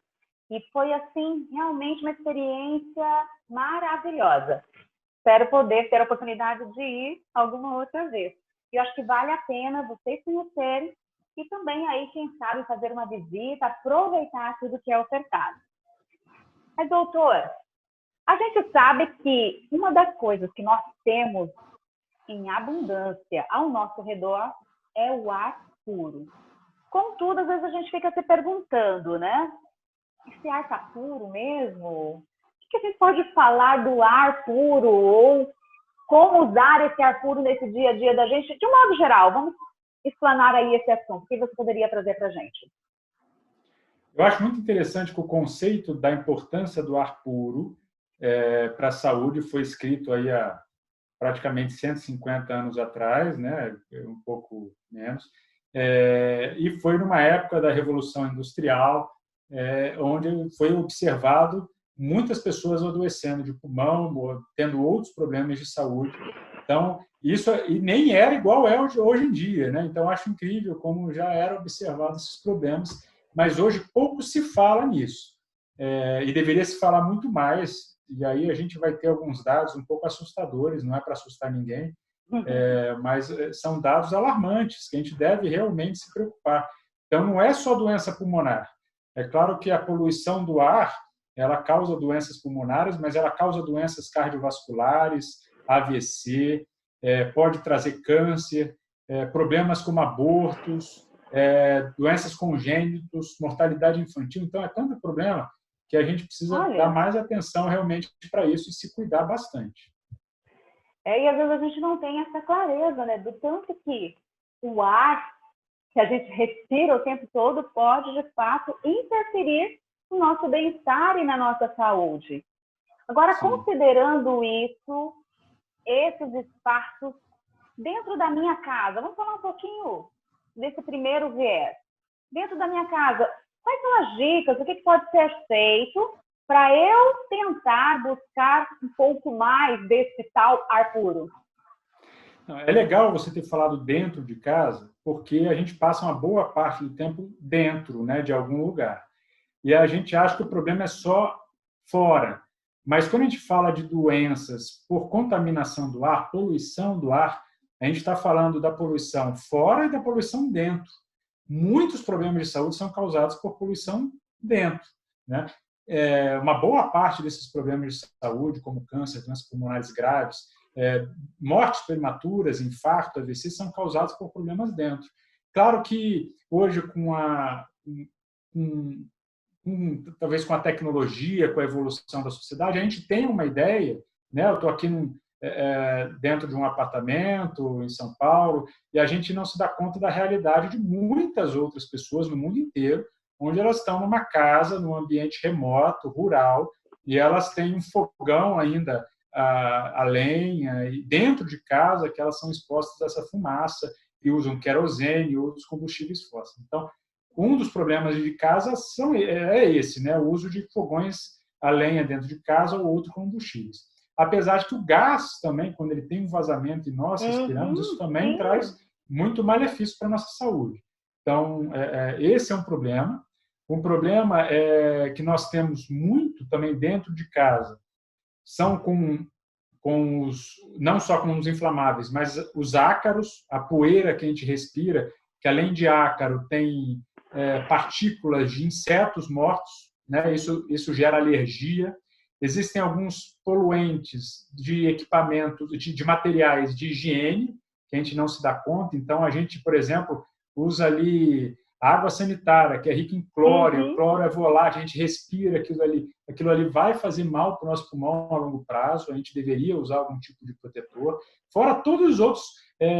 e foi, assim, realmente uma experiência maravilhosa. Espero poder ter a oportunidade de ir alguma outra vez. Eu acho que vale a pena vocês conhecerem e também aí, quem sabe, fazer uma visita, aproveitar tudo que é ofertado. Mas, doutor, a gente sabe que uma das coisas que nós temos em abundância ao nosso redor é o ar puro. Contudo, às vezes a gente fica se perguntando, né? Esse ar está puro mesmo? O que a gente pode falar do ar puro ou como usar esse ar puro nesse dia a dia da gente? De um modo geral, vamos explanar aí esse assunto. O que você poderia trazer para a gente? Eu acho muito interessante que o conceito da importância do ar puro para a saúde foi escrito aí há praticamente 150 anos atrás, né? Um pouco menos, e foi numa época da Revolução Industrial, onde foi observado muitas pessoas adoecendo de pulmão, tendo outros problemas de saúde. Então, isso e nem era igual é hoje em dia, né? Então, acho incrível como já eram observados esses problemas, mas hoje pouco se fala nisso. e deveria se falar muito mais, e aí a gente vai ter alguns dados um pouco assustadores, não é para assustar ninguém, mas são dados alarmantes, que a gente deve realmente se preocupar. Então, não é só doença pulmonar. É claro que a poluição do ar, ela causa doenças pulmonares, mas ela causa doenças cardiovasculares, AVC, pode trazer câncer, problemas como abortos, doenças congênitas, mortalidade infantil. Então, é tanto problema que a gente precisa dar mais atenção realmente para isso e se cuidar bastante. E às vezes a gente não tem essa clareza, né, do tanto que o ar que a gente respira o tempo todo pode, de fato, interferir no nosso bem-estar e na nossa saúde. Agora, considerando isso, esses espaços dentro da minha casa, vamos falar um pouquinho desse primeiro viés. Dentro da minha casa, quais são as dicas, o que pode ser feito para eu tentar buscar um pouco mais desse tal ar puro? É legal você ter falado dentro de casa, porque a gente passa uma boa parte do tempo dentro, né, de algum lugar. E a gente acha que o problema é só fora. Mas quando a gente fala de doenças por contaminação do ar, poluição do ar, a gente está falando da poluição fora e da poluição dentro. Muitos problemas de saúde são causados por poluição dentro, né? Uma boa parte desses problemas de saúde, como câncer, doenças pulmonares graves, mortes prematuras, infarto, AVC, são causados por problemas dentro. Claro que hoje, talvez com a tecnologia, com a evolução da sociedade, a gente tem uma ideia, né? Eu estou aqui dentro de um apartamento em São Paulo e a gente não se dá conta da realidade de muitas outras pessoas no mundo inteiro, onde elas estão numa casa, num ambiente remoto, rural, e elas têm um fogão ainda a lenha, e dentro de casa que elas são expostas a essa fumaça e usam querosene e outros combustíveis fósseis. Então, um dos problemas de casa é esse, né? O uso de fogões a lenha dentro de casa ou outros combustíveis. Apesar de que o gás também, quando ele tem um vazamento e nós respiramos, isso também traz muito malefício para a nossa saúde. Então, esse é um problema. Um problema é que nós temos muito também dentro de casa, são não só com os inflamáveis, mas os ácaros, a poeira que a gente respira, que além de ácaro tem partículas de insetos mortos, né? Isso gera alergia. Existem alguns poluentes de equipamentos, de materiais de higiene, que a gente não se dá conta. Então, a gente, por exemplo, usa ali água sanitária, que é rica em cloro, o cloro é volátil, a gente respira aquilo ali vai fazer mal para o nosso pulmão a longo prazo, a gente deveria usar algum tipo de protetor, fora todos os outros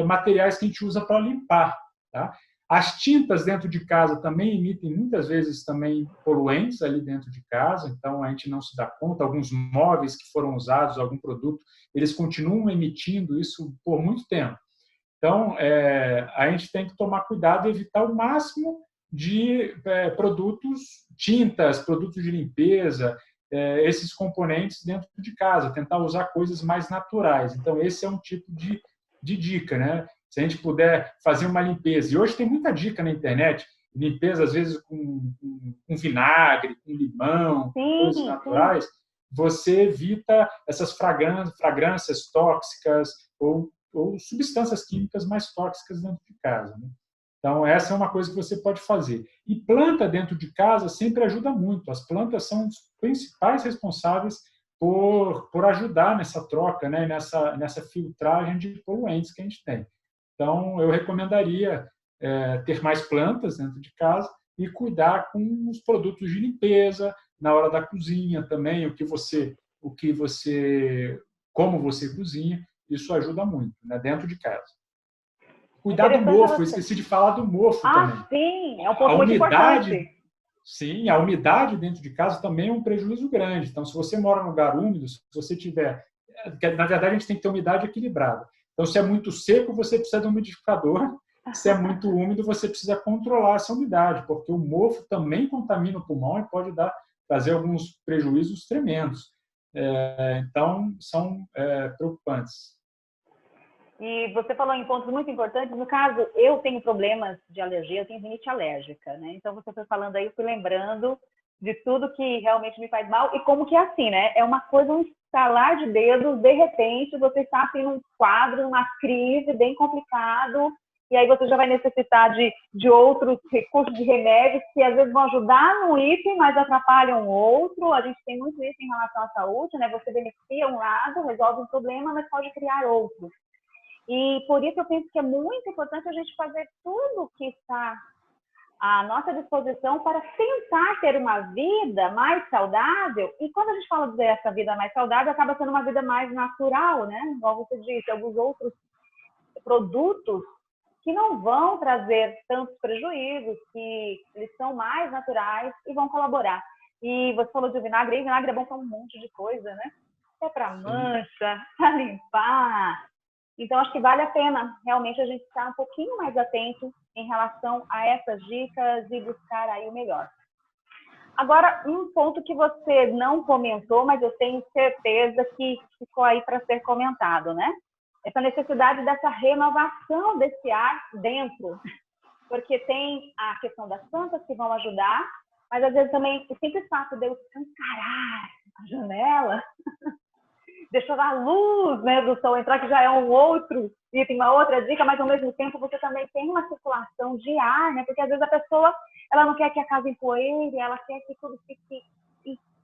materiais que a gente usa para limpar, tá? As tintas dentro de casa também emitem muitas vezes também poluentes ali dentro de casa, então a gente não se dá conta. Alguns móveis que foram usados, algum produto, eles continuam emitindo isso por muito tempo. Então, a gente tem que tomar cuidado e evitar o máximo de produtos, tintas, produtos de limpeza, esses componentes dentro de casa, tentar usar coisas mais naturais. Então, esse é um tipo de dica, né? Se a gente puder fazer uma limpeza, e hoje tem muita dica na internet, limpeza às vezes com vinagre, com limão, coisas naturais, você evita essas fragrâncias tóxicas ou substâncias químicas mais tóxicas dentro de casa, né? Então, essa é uma coisa que você pode fazer. E planta dentro de casa sempre ajuda muito. As plantas são os principais responsáveis por ajudar nessa troca, né? nessa filtragem de poluentes que a gente tem. Então, eu recomendaria ter mais plantas dentro de casa e cuidar com os produtos de limpeza, na hora da cozinha também, como você cozinha, isso ajuda muito, né, dentro de casa. Cuidar do mofo, eu esqueci de falar do mofo também. Sim, é um ponto muito importante. Sim, a umidade dentro de casa também é um prejuízo grande. Então, se você mora num lugar úmido, se você tiver... Na verdade, a gente tem que ter umidade equilibrada. Então, se é muito seco, você precisa de um umidificador. Se é muito úmido, você precisa controlar essa umidade, porque o mofo também contamina o pulmão e pode trazer alguns prejuízos tremendos. Então, são preocupantes. E você falou em pontos muito importantes. No caso, eu tenho problemas de alergia, eu tenho rinite alérgica, né? Então, você foi falando aí, eu fui lembrando de tudo que realmente me faz mal, e como que é assim, né? É uma coisa, um estalar de dedos, de repente você está assim num quadro, numa crise bem complicado, e aí você já vai necessitar de outros recursos, de remédios, que às vezes vão ajudar num item, mas atrapalham o outro. A gente tem muito isso em relação à saúde, né? Você beneficia um lado, resolve um problema, mas pode criar outro. E por isso eu penso que é muito importante a gente fazer tudo que está à nossa disposição para tentar ter uma vida mais saudável. E quando a gente fala de essa vida mais saudável, acaba sendo uma vida mais natural, né? Igual você disse, alguns outros produtos que não vão trazer tantos prejuízos, que eles são mais naturais e vão colaborar. E você falou de vinagre, e vinagre é bom para um monte de coisa, né? É para mancha, para limpar. Então, acho que vale a pena realmente a gente estar um pouquinho mais atento em relação a essas dicas e buscar aí o melhor. Agora, um ponto que você não comentou, mas eu tenho certeza que ficou aí para ser comentado, né? Essa necessidade dessa renovação desse ar dentro. Porque tem a questão das plantas que vão ajudar, mas às vezes também o simples fato de eu escancarar a janela, deixar a luz, né, do sol entrar, que já é um outro item, uma outra dica, mas ao mesmo tempo você também tem uma circulação de ar, né? Porque às vezes a pessoa, ela não quer que a casa empoeire, ela quer que tudo fique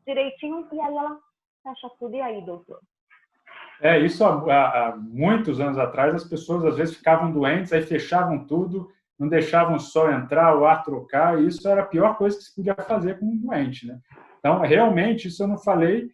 direitinho, e aí ela fecha tudo. E aí, doutor? Isso há muitos anos atrás, as pessoas às vezes ficavam doentes, aí fechavam tudo, não deixavam o sol entrar, o ar trocar, e isso era a pior coisa que se podia fazer com um doente, né? Então, realmente, isso eu não falei,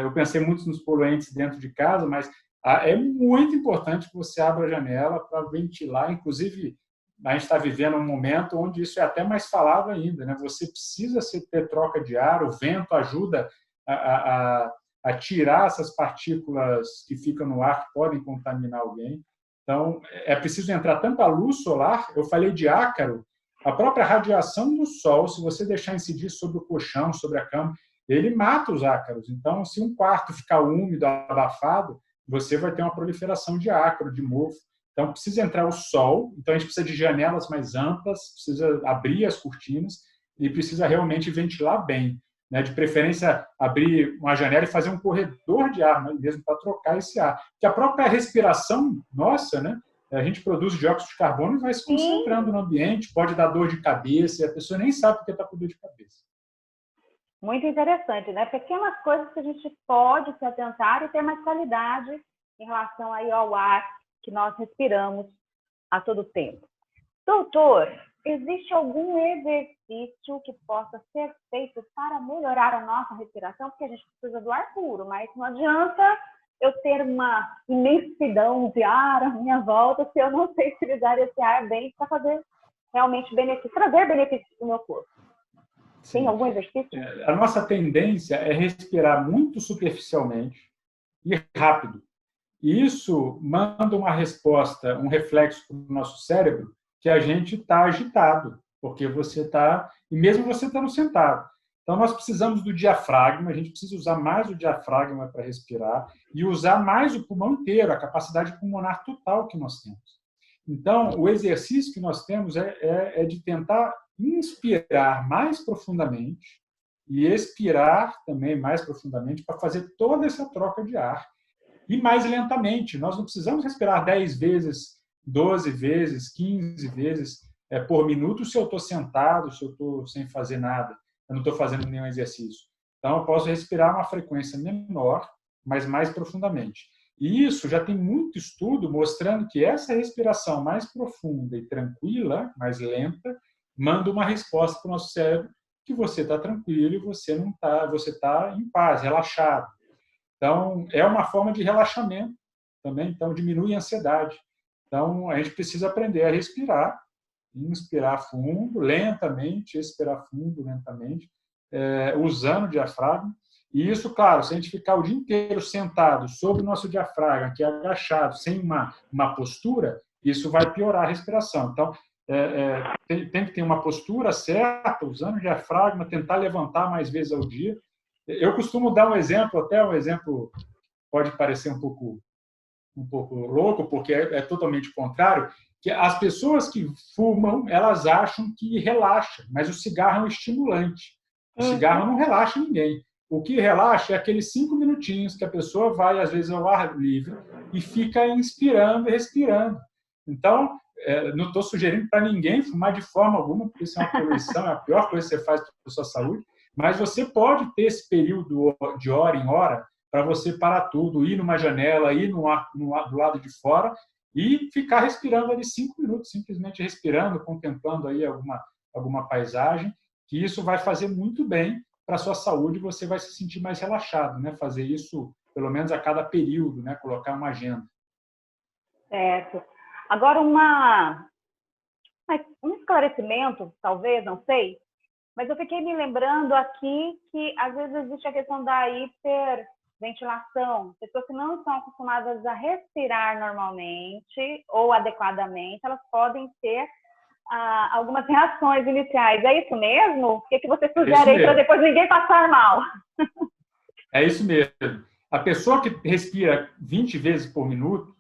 eu pensei muito nos poluentes dentro de casa, mas é muito importante que você abra a janela para ventilar. Inclusive, a gente está vivendo um momento onde isso é até mais falado ainda, né? Você precisa ter troca de ar, o vento ajuda a tirar essas partículas que ficam no ar que podem contaminar alguém. Então, é preciso entrar tanto a luz solar, eu falei de ácaro, a própria radiação do sol, se você deixar incidir sobre o colchão, sobre a cama, ele mata os ácaros. Então, se um quarto ficar úmido, abafado, você vai ter uma proliferação de ácaro, de mofo. Então, precisa entrar o sol, então a gente precisa de janelas mais amplas, precisa abrir as cortinas e precisa realmente ventilar bem, né? De preferência, abrir uma janela e fazer um corredor de ar, né? Mesmo para trocar esse ar. Porque a própria respiração nossa, né? A gente produz dióxido de carbono e vai se concentrando no ambiente, pode dar dor de cabeça, e a pessoa nem sabe porque está com dor de cabeça. Muito interessante, né? Pequenas coisas que a gente pode se atentar e ter mais qualidade em relação aí ao ar que nós respiramos a todo tempo. Doutor, existe algum exercício que possa ser feito para melhorar a nossa respiração? Porque a gente precisa do ar puro, mas não adianta eu ter uma imensidão de ar à minha volta se eu não sei utilizar esse ar bem para fazer realmente benefício, trazer benefícios para o meu corpo. Tem algum exercício? A nossa tendência é respirar muito superficialmente e rápido. E isso manda uma resposta, um reflexo para o nosso cérebro que a gente está agitado, porque você está, e mesmo você estando sentado. Então, nós precisamos do diafragma, a gente precisa usar mais o diafragma para respirar e usar mais o pulmão inteiro, a capacidade pulmonar total que nós temos. Então, o exercício que nós temos é de tentar inspirar mais profundamente e expirar também mais profundamente para fazer toda essa troca de ar. E mais lentamente. Nós não precisamos respirar 10 vezes, 12 vezes, 15 vezes por minuto se eu estou sentado, se eu estou sem fazer nada, eu não estou fazendo nenhum exercício. Então, eu posso respirar uma frequência menor, mas mais profundamente. E isso já tem muito estudo mostrando que essa respiração mais profunda e tranquila, mais lenta, manda uma resposta para o nosso cérebro que você está tranquilo e você não está, você está em paz, relaxado. Então, é uma forma de relaxamento também, então diminui a ansiedade. Então, a gente precisa aprender a respirar, inspirar fundo, lentamente, expirar fundo, lentamente, usando o diafragma. E isso, claro, se a gente ficar o dia inteiro sentado sobre o nosso diafragma, que é agachado, sem uma postura, isso vai piorar a respiração. Então, tem que ter uma postura certa, usando o diafragma, tentar levantar mais vezes ao dia. Eu costumo dar um exemplo, até um exemplo pode parecer um pouco louco, porque é totalmente contrário, que as pessoas que fumam, elas acham que relaxa, mas o cigarro é um estimulante. O cigarro não relaxa ninguém. O que relaxa é aqueles 5 minutinhos que a pessoa vai, às vezes, ao ar livre e fica inspirando e respirando. Então, não estou sugerindo para ninguém fumar de forma alguma, porque isso é uma poluição, é a pior coisa que você faz para a sua saúde, mas você pode ter esse período de hora em hora para você parar tudo, ir numa janela, ir do lado de fora e ficar respirando ali 5 minutos, simplesmente respirando, contemplando aí alguma paisagem, que isso vai fazer muito bem para a sua saúde, você vai se sentir mais relaxado, né? Fazer isso pelo menos a cada período, né? Colocar uma agenda. Certo. Agora, um esclarecimento, talvez, não sei, mas eu fiquei me lembrando aqui que às vezes existe a questão da hiperventilação. Pessoas que não estão acostumadas a respirar normalmente ou adequadamente, elas podem ter algumas reações iniciais. É isso mesmo? O que você sugere aí para depois ninguém passar mal? É isso mesmo. A pessoa que respira 20 vezes por minuto,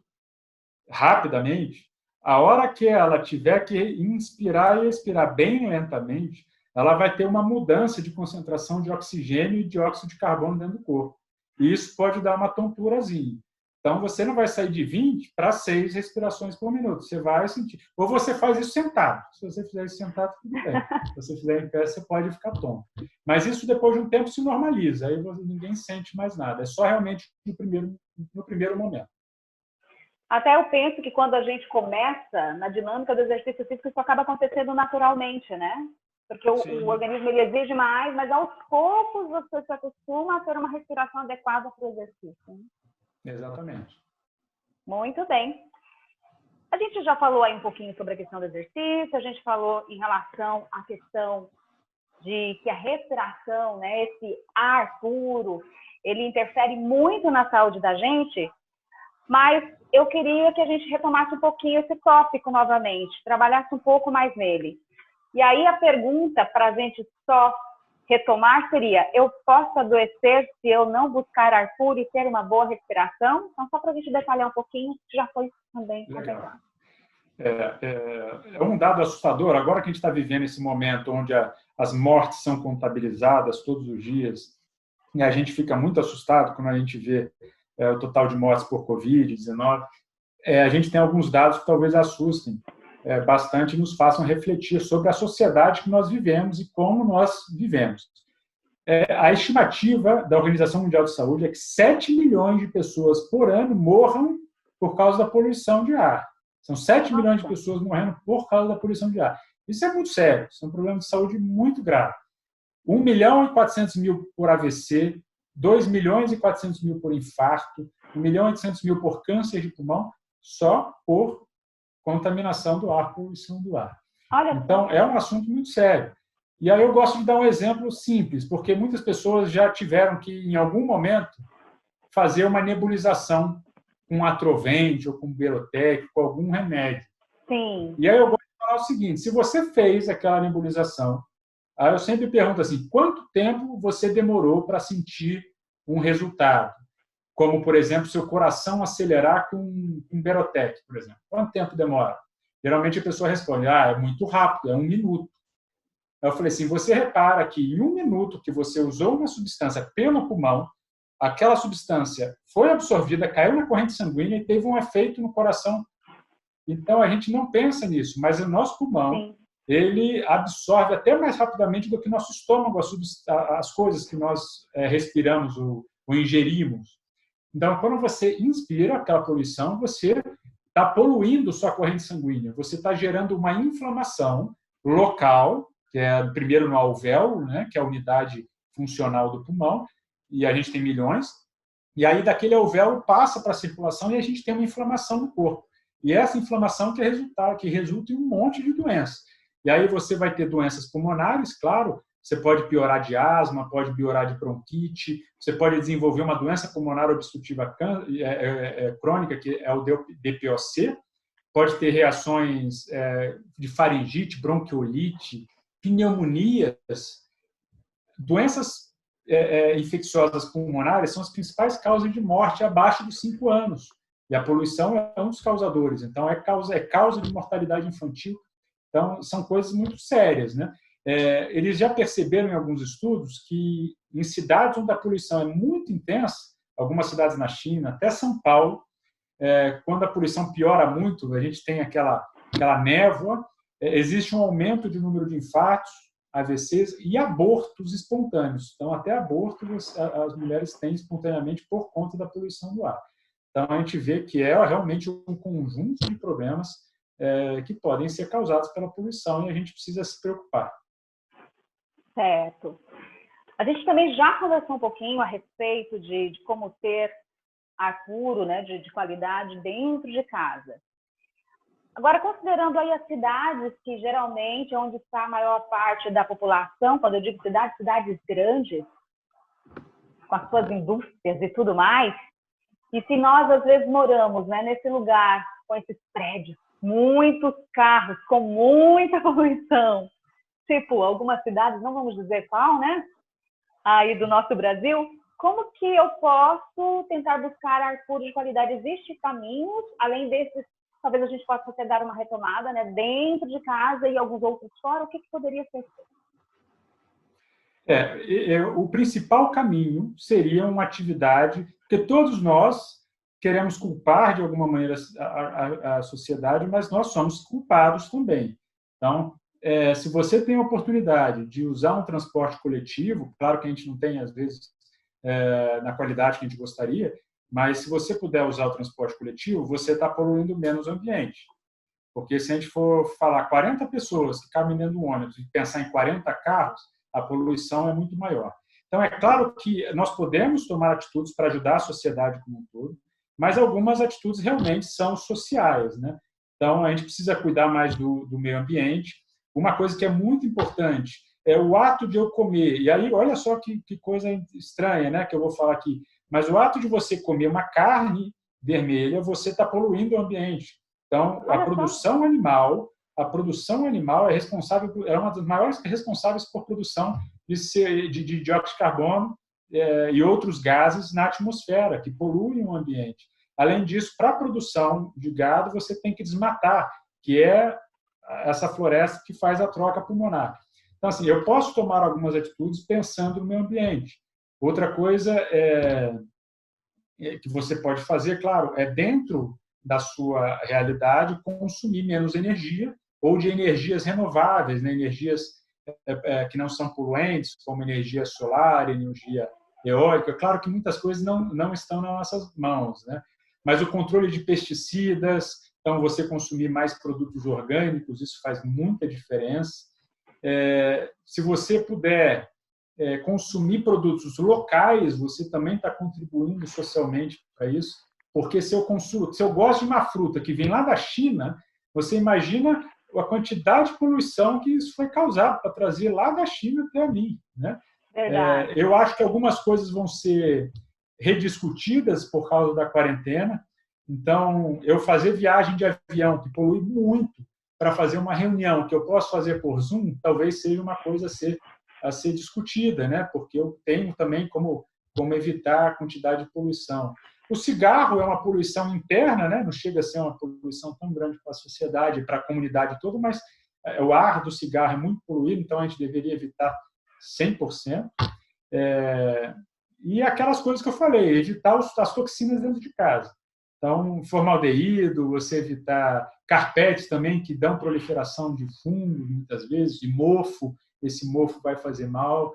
rapidamente, a hora que ela tiver que inspirar e expirar bem lentamente, ela vai ter uma mudança de concentração de oxigênio e dióxido de carbono dentro do corpo. E isso pode dar uma tonturazinha. Então, você não vai sair de 20 para 6 respirações por minuto. Você vai sentir. Ou você faz isso sentado. Se você fizer isso sentado, tudo bem. Se você fizer em pé, você pode ficar tonto. Mas isso, depois de um tempo, se normaliza. Aí ninguém sente mais nada. É só realmente no primeiro momento. Até eu penso que quando a gente começa na dinâmica do exercício físico, isso acaba acontecendo naturalmente, né? Porque o organismo ele exige mais, mas aos poucos você se acostuma a ter uma respiração adequada para o exercício. Né? Exatamente. Muito bem. A gente já falou aí um pouquinho sobre a questão do exercício, a gente falou em relação à questão de que a respiração, né, esse ar puro, ele interfere muito na saúde da gente, mas eu queria que a gente retomasse um pouquinho esse tópico novamente, trabalhasse um pouco mais nele. E aí a pergunta para a gente só retomar seria: eu posso adoecer se eu não buscar ar puro e ter uma boa respiração? Então, só para a gente detalhar um pouquinho, já foi também contemplado. É um dado assustador, agora que a gente está vivendo esse momento onde as mortes são contabilizadas todos os dias, e a gente fica muito assustado quando a gente vê o total de mortes por Covid-19, a gente tem alguns dados que talvez assustem bastante e nos façam refletir sobre a sociedade que nós vivemos e como nós vivemos. A estimativa da Organização Mundial de Saúde é que 7 milhões de pessoas por ano morram por causa da poluição de ar. São 7 milhões de pessoas morrendo por causa da poluição de ar. Isso é muito sério, isso é um problema de saúde muito grave. 1 milhão e 400 mil por AVC, 2 milhões e 400 mil por infarto, 1 milhão e 800 mil por câncer de pulmão, só por contaminação do ar, poluição do ar. Então, é um assunto muito sério. E aí eu gosto de dar um exemplo simples, porque muitas pessoas já tiveram que, em algum momento, fazer uma nebulização com Atrovent ou com Berotec, com algum remédio. Sim. E aí eu gosto de falar o seguinte: se você fez aquela nebulização, aí eu sempre pergunto assim, quanto tempo você demorou para sentir um resultado? Como, por exemplo, seu coração acelerar com Berotec, por exemplo. Quanto tempo demora? Geralmente a pessoa responde, é muito rápido, é 1 minuto. Eu falei assim, você repara que em 1 minuto que você usou uma substância pelo pulmão, aquela substância foi absorvida, caiu na corrente sanguínea e teve um efeito no coração. Então, a gente não pensa nisso, mas o nosso pulmão, ele absorve até mais rapidamente do que nosso estômago as coisas que nós respiramos ou ingerimos. Então, quando você inspira aquela poluição, você está poluindo sua corrente sanguínea, você está gerando uma inflamação local, que é primeiro no alvéolo, né, que é a unidade funcional do pulmão, e a gente tem milhões, e aí daquele alvéolo passa para a circulação e a gente tem uma inflamação no corpo. E essa inflamação que resulta em um monte de doenças. E aí você vai ter doenças pulmonares, claro, você pode piorar de asma, pode piorar de bronquite, você pode desenvolver uma doença pulmonar obstrutiva crônica, que é o DPOC, pode ter reações de faringite, bronquiolite, pneumonias. Doenças infecciosas pulmonares são as principais causas de morte abaixo dos 5 anos. E a poluição é um dos causadores. Então, é causa de mortalidade infantil. Então, são coisas muito sérias, né? eles já perceberam em alguns estudos que em cidades onde a poluição é muito intensa, algumas cidades na China, até São Paulo, quando a poluição piora muito, a gente tem aquela névoa, existe um aumento de número de infartos, AVCs e abortos espontâneos. Então, até aborto as mulheres têm espontaneamente por conta da poluição do ar. Então, a gente vê que é realmente um conjunto de problemas que podem ser causados pela poluição e a gente precisa se preocupar. Certo. A gente também já conversou um pouquinho a respeito de como ter ar puro, né, de qualidade dentro de casa. Agora, considerando aí as cidades, que geralmente é onde está a maior parte da população, quando eu digo cidades, cidades grandes, com as suas indústrias e tudo mais, e se nós, às vezes, moramos, né, nesse lugar, com esses prédios, muitos carros, com muita poluição, tipo algumas cidades, não vamos dizer qual, né, aí do nosso Brasil, como que eu posso tentar buscar ar puro de qualidade? Existem caminhos, além desses, talvez a gente possa até dar uma retomada, né, dentro de casa e alguns outros fora, o que poderia ser feito? O principal caminho seria uma atividade, porque todos nós queremos culpar de alguma maneira a sociedade, mas nós somos culpados também. Então, se você tem a oportunidade de usar um transporte coletivo, claro que a gente não tem, às vezes, na qualidade que a gente gostaria, mas se você puder usar o transporte coletivo, você está poluindo menos o ambiente. Porque se a gente for falar 40 pessoas que cabem dentro do ônibus e pensar em 40 carros, a poluição é muito maior. Então, é claro que nós podemos tomar atitudes para ajudar a sociedade como um todo, mas algumas atitudes realmente são sociais, né? Então, a gente precisa cuidar mais do meio ambiente. Uma coisa que é muito importante é o ato de eu comer. E aí, olha só que coisa estranha, né, que eu vou falar aqui. Mas o ato de você comer uma carne vermelha, você está poluindo o ambiente. Então, a produção animal é responsável, é uma das maiores responsáveis por produção de dióxido de carbono e outros gases na atmosfera, que poluem o ambiente. Além disso, para a produção de gado, você tem que desmatar, que é essa floresta que faz a troca pulmonar. Então, assim, eu posso tomar algumas atitudes pensando no meio ambiente. Outra coisa que você pode fazer, claro, é dentro da sua realidade consumir menos energia ou de energias renováveis, né? Energias que não são poluentes, como energia solar, energia eólica. Claro que muitas coisas não estão nas nossas mãos, né? Mas o controle de pesticidas, então você consumir mais produtos orgânicos, isso faz muita diferença. Se você puder consumir produtos locais, você também está contribuindo socialmente para isso, porque se eu gosto de uma fruta que vem lá da China, você imagina a quantidade de poluição que isso foi causado para trazer lá da China até a mim, né? Eu acho que algumas coisas vão ser rediscutidas por causa da quarentena. Então, eu fazer viagem de avião, que polui muito, para fazer uma reunião que eu posso fazer por Zoom, talvez seja uma coisa a ser discutida, né? Porque eu tenho também como evitar a quantidade de poluição. O cigarro é uma poluição interna, né? Não chega a ser uma poluição tão grande para a sociedade, para a comunidade toda, mas o ar do cigarro é muito poluído, então a gente deveria evitar 100%. E aquelas coisas que eu falei, evitar as toxinas dentro de casa. Então, formaldeído, você evitar carpetes também, que dão proliferação de fungos, muitas vezes, de mofo, esse mofo vai fazer mal.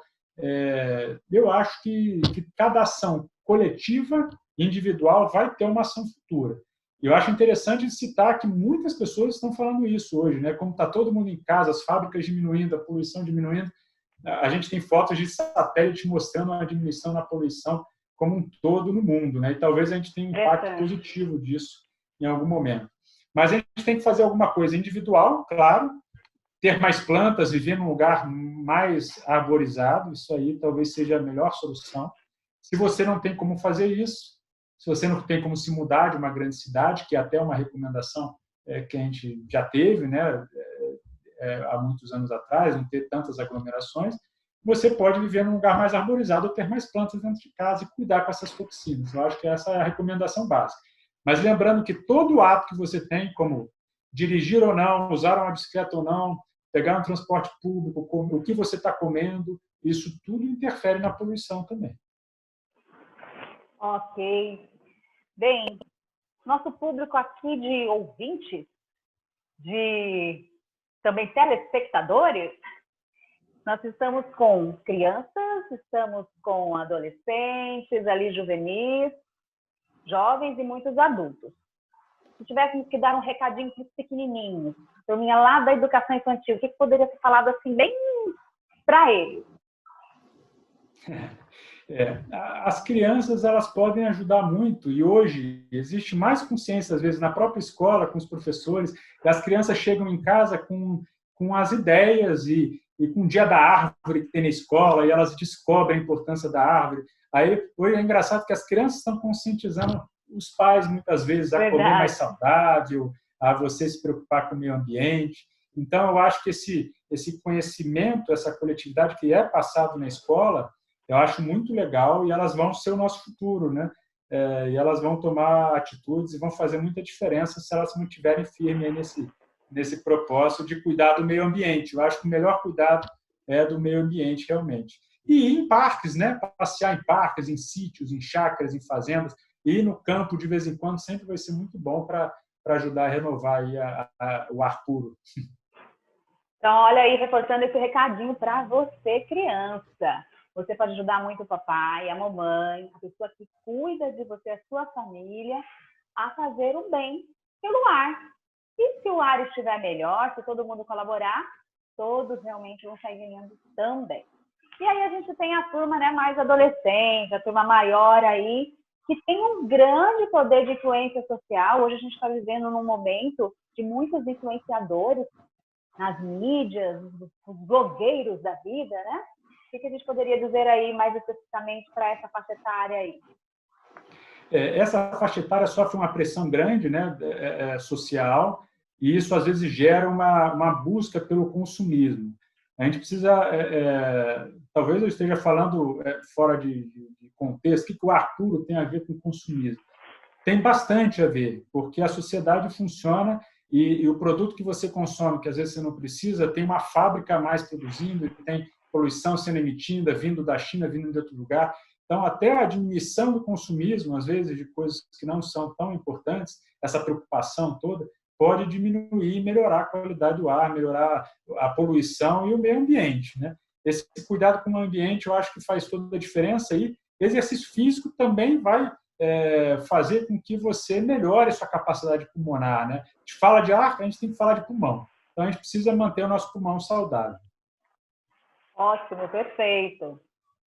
Eu acho que cada ação coletiva, individual, vai ter uma ação futura. E eu acho interessante citar que muitas pessoas estão falando isso hoje, né? Como está todo mundo em casa, as fábricas diminuindo, a poluição diminuindo, a gente tem fotos de satélite mostrando uma diminuição na poluição como um todo no mundo, né? E talvez a gente tenha um impacto positivo disso em algum momento. Mas a gente tem que fazer alguma coisa individual, claro, ter mais plantas, viver num lugar mais arborizado, isso aí talvez seja a melhor solução. Se você não tem como fazer isso, se você não tem como se mudar de uma grande cidade, que é até uma recomendação que a gente já teve, né, há muitos anos atrás, não ter tantas aglomerações, você pode viver num lugar mais arborizado ou ter mais plantas dentro de casa e cuidar com essas toxinas. Eu acho que essa é a recomendação básica. Mas lembrando que todo ato que você tem, como dirigir ou não, usar uma bicicleta ou não, pegar um transporte público, o que você está comendo, isso tudo interfere na poluição também. Ok. Bem, nosso público aqui de ouvintes, de também telespectadores, nós estamos com crianças, estamos com adolescentes, ali juvenis, jovens e muitos adultos. Se tivéssemos que dar um recadinho para os pequenininhos, turminha lá da educação infantil, o que poderia ser falado assim bem para eles? As crianças, elas podem ajudar muito, e hoje existe mais consciência, às vezes, na própria escola, com os professores, e as crianças chegam em casa com as ideias e com o dia da árvore que tem na escola, e elas descobrem a importância da árvore. Aí, hoje é engraçado que as crianças estão conscientizando os pais, muitas vezes, a comer mais saudável, a você se preocupar com o meio ambiente. Então, eu acho que esse conhecimento, essa coletividade que é passado na escola, eu acho muito legal, e elas vão ser o nosso futuro, né? E elas vão tomar atitudes e vão fazer muita diferença se elas se mantiverem firmes nesse propósito de cuidar do meio ambiente. Eu acho que o melhor cuidado é do meio ambiente, realmente. E ir em parques, né? Passear em parques, em sítios, em chácaras, em fazendas, e ir no campo de vez em quando sempre vai ser muito bom para ajudar a renovar aí o ar puro. Então, olha aí, reforçando esse recadinho para você, criança. Você pode ajudar muito o papai, a mamãe, a pessoa que cuida de você, a sua família, a fazer o bem pelo ar. E se o ar estiver melhor, se todo mundo colaborar, todos realmente vão sair ganhando também. E aí a gente tem a turma, né, mais adolescente, a turma maior aí, que tem um grande poder de influência social. Hoje a gente está vivendo num momento de muitos influenciadores nas mídias, os blogueiros da vida, né? O que a gente poderia dizer aí mais especificamente para essa faixa etária aí? Essa faixa etária sofre uma pressão grande, né, social, e isso às vezes gera uma busca pelo consumismo. A gente precisa, talvez eu esteja falando fora de contexto, o que o ar puro tem a ver com o consumismo? Tem bastante a ver, porque a sociedade funciona e o produto que você consome, que às vezes você não precisa, tem uma fábrica a mais produzindo, tem poluição sendo emitida, vindo da China, vindo de outro lugar. Então, até a diminuição do consumismo, às vezes, de coisas que não são tão importantes, essa preocupação toda, pode diminuir e melhorar a qualidade do ar, melhorar a poluição e o meio ambiente, né? Esse cuidado com o ambiente, eu acho que faz toda a diferença. E exercício físico também vai fazer com que você melhore a sua capacidade pulmonar, né? A gente fala de ar, a gente tem que falar de pulmão. Então, a gente precisa manter o nosso pulmão saudável. Ótimo, perfeito.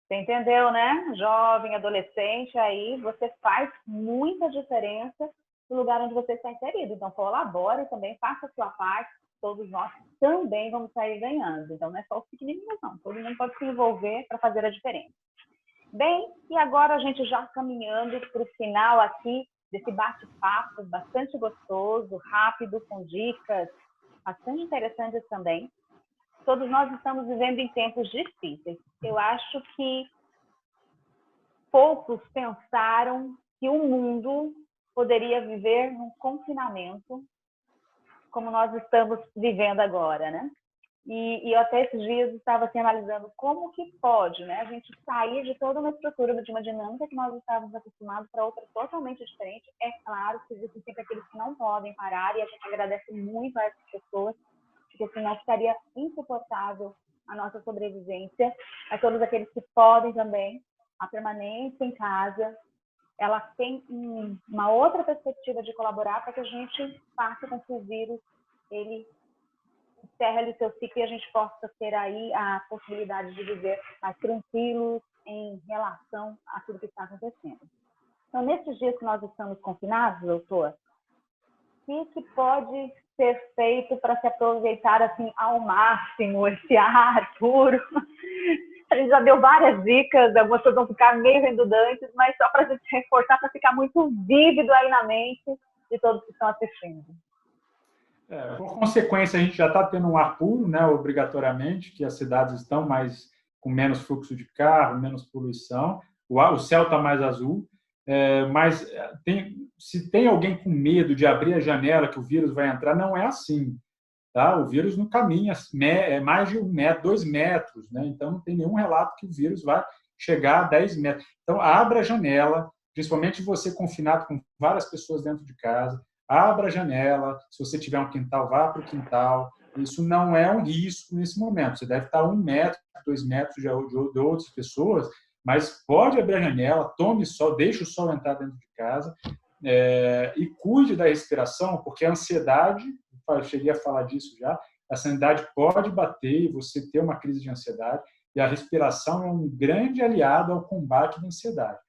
Você entendeu, né? Jovem, adolescente, aí você faz muita diferença no lugar onde você está inserido. Então, colabore também, faça a sua parte, todos nós também vamos sair ganhando. Então, não é só os pequenininhos, não. Todo mundo pode se envolver para fazer a diferença. Bem, e agora a gente já caminhando para o final aqui desse bate-papo bastante gostoso, rápido, com dicas bastante interessantes também. Todos nós estamos vivendo em tempos difíceis. Eu acho que poucos pensaram que o mundo poderia viver num confinamento como nós estamos vivendo agora, né? E eu até esses dias estava assim, analisando como que pode, né? A gente sair de toda uma estrutura, de uma dinâmica que nós estávamos acostumados para outra totalmente diferente. É claro que existem sempre aqueles que não podem parar, e a gente agradece muito a essas pessoas, porque senão ficaria insuportável a nossa sobrevivência. A todos aqueles que podem também, a permanência em casa, ela tem uma outra perspectiva de colaborar para que a gente faça com que o vírus ele encerre ali seu ciclo e a gente possa ter aí a possibilidade de viver mais tranquilos em relação a tudo que está acontecendo. Então, nesses dias que nós estamos confinados, doutor, o que pode ser feito para se aproveitar assim ao máximo esse ar puro? A gente já deu várias dicas, algumas coisas vão ficar meio redundantes, mas só para a gente reforçar, para ficar muito vívido aí na mente de todos que estão assistindo. Por consequência, a gente já está tendo um ar puro, né, obrigatoriamente, que as cidades estão com menos fluxo de carro, menos poluição, o céu está mais azul, mas se tem alguém com medo de abrir a janela que o vírus vai entrar, não é assim. tá? O vírus não caminha mais de 1 metro, 2 metros, né? Então não tem nenhum relato que o vírus vai chegar a 10 metros. Então abra a janela, principalmente você confinado com várias pessoas dentro de casa, abra a janela, se você tiver um quintal, vá para o quintal. Isso não é um risco nesse momento. Você deve estar a 1 metro, 2 metros de outras pessoas, mas pode abrir a janela, tome sol, deixe o sol entrar dentro de casa, e cuide da respiração, porque a ansiedade, eu cheguei a falar disso já, a ansiedade pode bater e você ter uma crise de ansiedade, e a respiração é um grande aliado ao combate da ansiedade.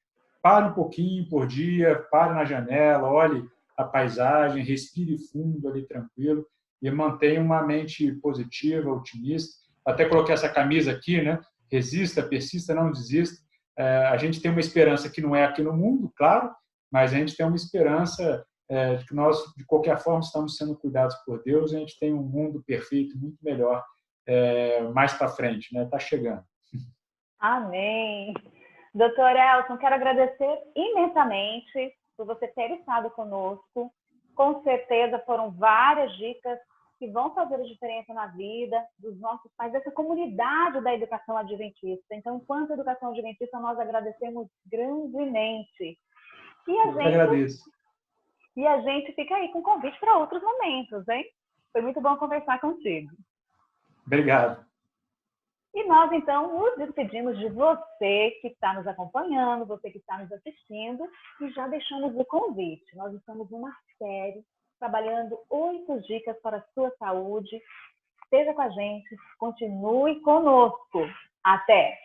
Pare um pouquinho por dia, pare na janela, olhe a paisagem, respire fundo ali, tranquilo, e mantenha uma mente positiva, otimista. Até coloquei essa camisa aqui, né? Resista, persista, não desista. A gente tem uma esperança que não é aqui no mundo, claro, mas a gente tem uma esperança de que nós, de qualquer forma, estamos sendo cuidados por Deus e a gente tem um mundo perfeito, muito melhor, mais para frente, né? Está chegando. Amém. Doutor Elson, quero agradecer imensamente por você ter estado conosco. Com certeza foram várias dicas que vão fazer a diferença na vida dos nossos pais, dessa comunidade da educação adventista. Então, enquanto educação adventista, nós agradecemos grandemente. Agradeço. E a gente fica aí com convite para outros momentos, hein? Foi muito bom conversar contigo. Obrigado. E nós, então, nos despedimos de você que está nos acompanhando, você que está nos assistindo, e já deixamos o convite. Nós estamos numa série trabalhando 8 dicas para a sua saúde. Esteja com a gente, continue conosco. Até!